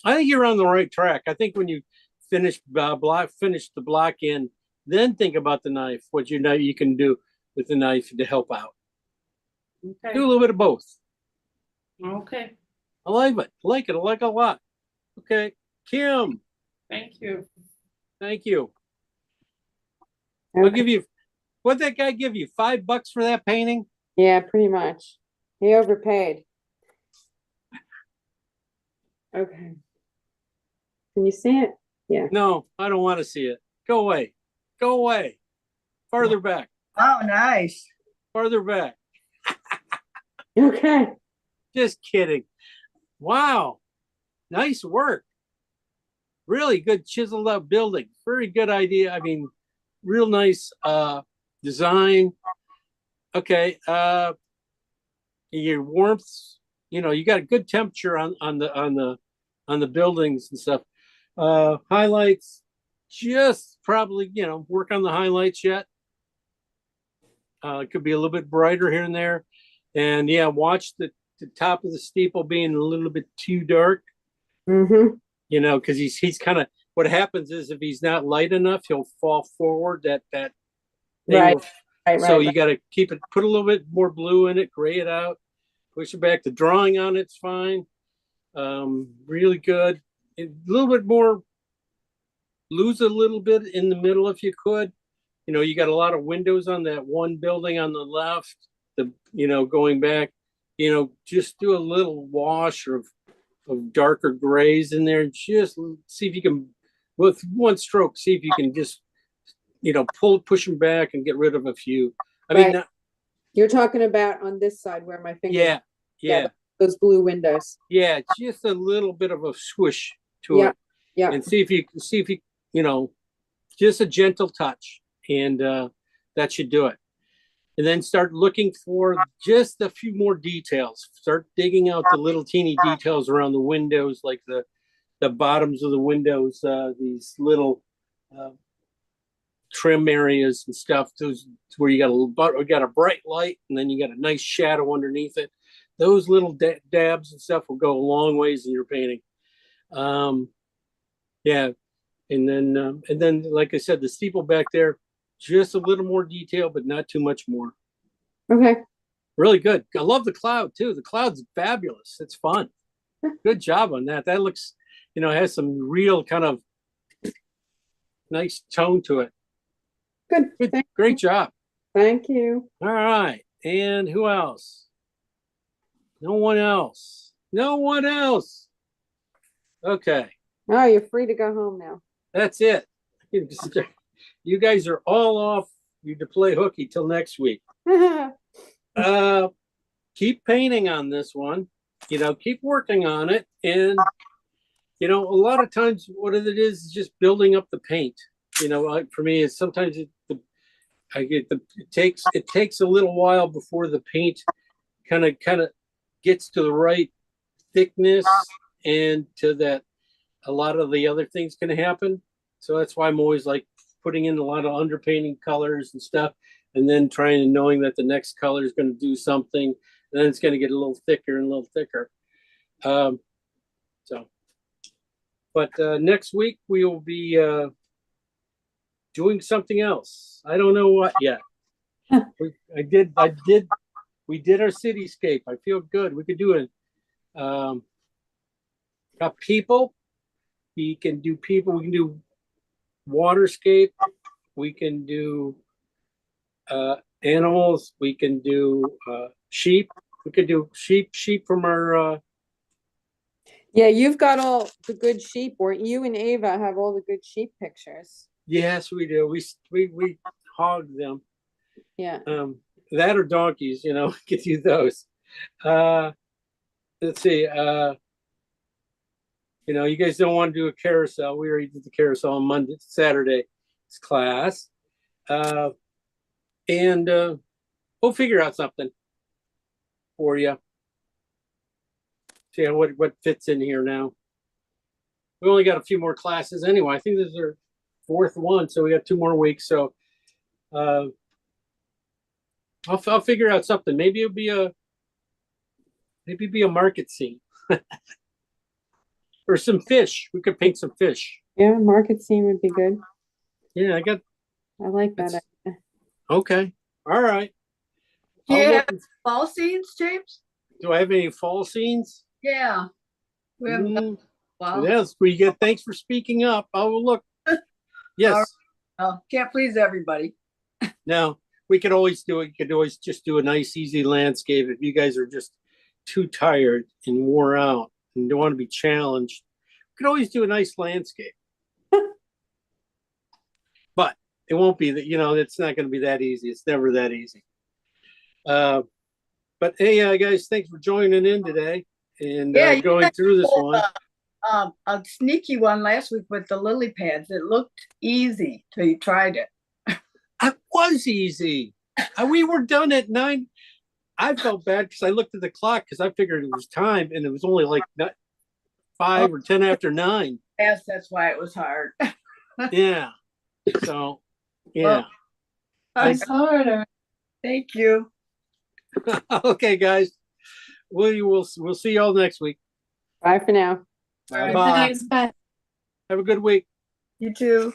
I think you're on the right track. I think when you finish the block in, then think about the knife, what you can do with the knife to help out. Okay. Do a little bit of both. Okay. I like it. I like it a lot. Okay. Kim, Thank you. thank you. I'll give you, what'd that guy give you? $5 for that painting? Yeah, pretty much. He overpaid. Okay. Can you see it? Yeah. No, I don't want to see it. Go away. Go away. Farther back. Oh, nice. Farther back. Okay. Just kidding. Wow. Nice work. Really good chiseled up building. Very good idea. I mean, real nice design. Okay. Your warmth, you got a good temperature on the buildings and stuff. Highlights, just probably, work on the highlights yet. It could be a little bit brighter here and there. And yeah, watch the top of the steeple being a little bit too dark. Mm-hmm. Because he's kind of, what happens is if he's not light enough, he'll fall forward that thing. Right. So you got to keep it, put a little bit more blue in it, gray it out, push it back. The drawing on it's fine. Really good. A little bit more, lose a little bit in the middle if you could. You got a lot of windows on that one building on the left, going back, just do a little wash of darker grays in there and just see if you can, with one stroke, see if you can just, push them back and get rid of a few. I mean, you're talking about on this side where my finger. Yeah. Those blue windows. Yeah, just a little bit of a swoosh to it. Yeah. And see if you, just a gentle touch, and that should do it. And then start looking for just a few more details. Start digging out the little teeny details around the windows, like the bottoms of the windows, these little trim areas and stuff. Those where you got a bright light, and then you got a nice shadow underneath it. Those little dabs and stuff will go a long ways in your painting. Yeah, and then like I said, the steeple back there, just a little more detail, but not too much more. Okay. Really good. I love the cloud too. The cloud's fabulous. It's fun. Good job on that. That looks, has some real kind of nice tone to it. Good. Great job. Thank you. All right. And who else? No one else. Okay. Oh, you're free to go home now. That's it. You guys are all off. You to play hooky till next week. Keep painting on this one. Keep working on it. And, a lot of times what it is just building up the paint. For me, it's sometimes it takes a little while before the paint kind of gets to the right thickness and to that a lot of the other things can happen. So that's why I'm always like putting in a lot of underpainting colors and stuff, and then knowing that the next color is going to do something, and then it's going to get a little thicker and a little thicker. But next week we will be doing something else. I don't know what yet. We did our cityscape. I feel good. We could do it. Got people. We can do people. We can do waterscape. We can do animals. We can do sheep. We could do sheep from our Yeah, you've got all the good sheep, or you and Ava have all the good sheep pictures. yes, we do. We hog them. Yeah. That or donkeys, you know, we could do those. Let's see. You know, you guys don't want to do a carousel. We already did the carousel on Saturday's class. And we'll figure out something for you. See what fits in here now. We only got a few more classes anyway. I think this is our fourth one, so we got 2 more weeks. So I'll figure out something. Maybe it'll be a market scene. Or some fish. We could paint some fish. Yeah, market scene would be good. Yeah, I like that. It's- idea. okay. All right. Do you I'll have look- fall scenes, James? do I have any fall scenes? Yeah. We haven't done Mm, well. yes, we get. Thanks for speaking up. I will look. Yes. Oh, can't please everybody. Now we could always do it. You could always just do a nice, easy landscape if you guys are just too tired and wore out and don't want to be challenged. We could always do a nice landscape. But it won't be that, you know, it's not going to be that easy. It's never that easy. But hey, guys, thanks for joining in today and Yeah, you going guys through this pulled, one. A sneaky one last week with the lily pads. It looked easy till you tried it. It was easy. We were done at 9. I felt bad because I looked at the clock because I figured it was time and it was only like 5 or 10 after 9. Yes, that's why it was hard. Yeah. So, yeah. It's harder. Thank you. Okay, guys. We'll see y'all next week. Bye for now. All right. Bye. Thanks, bye. Have a good week. You too.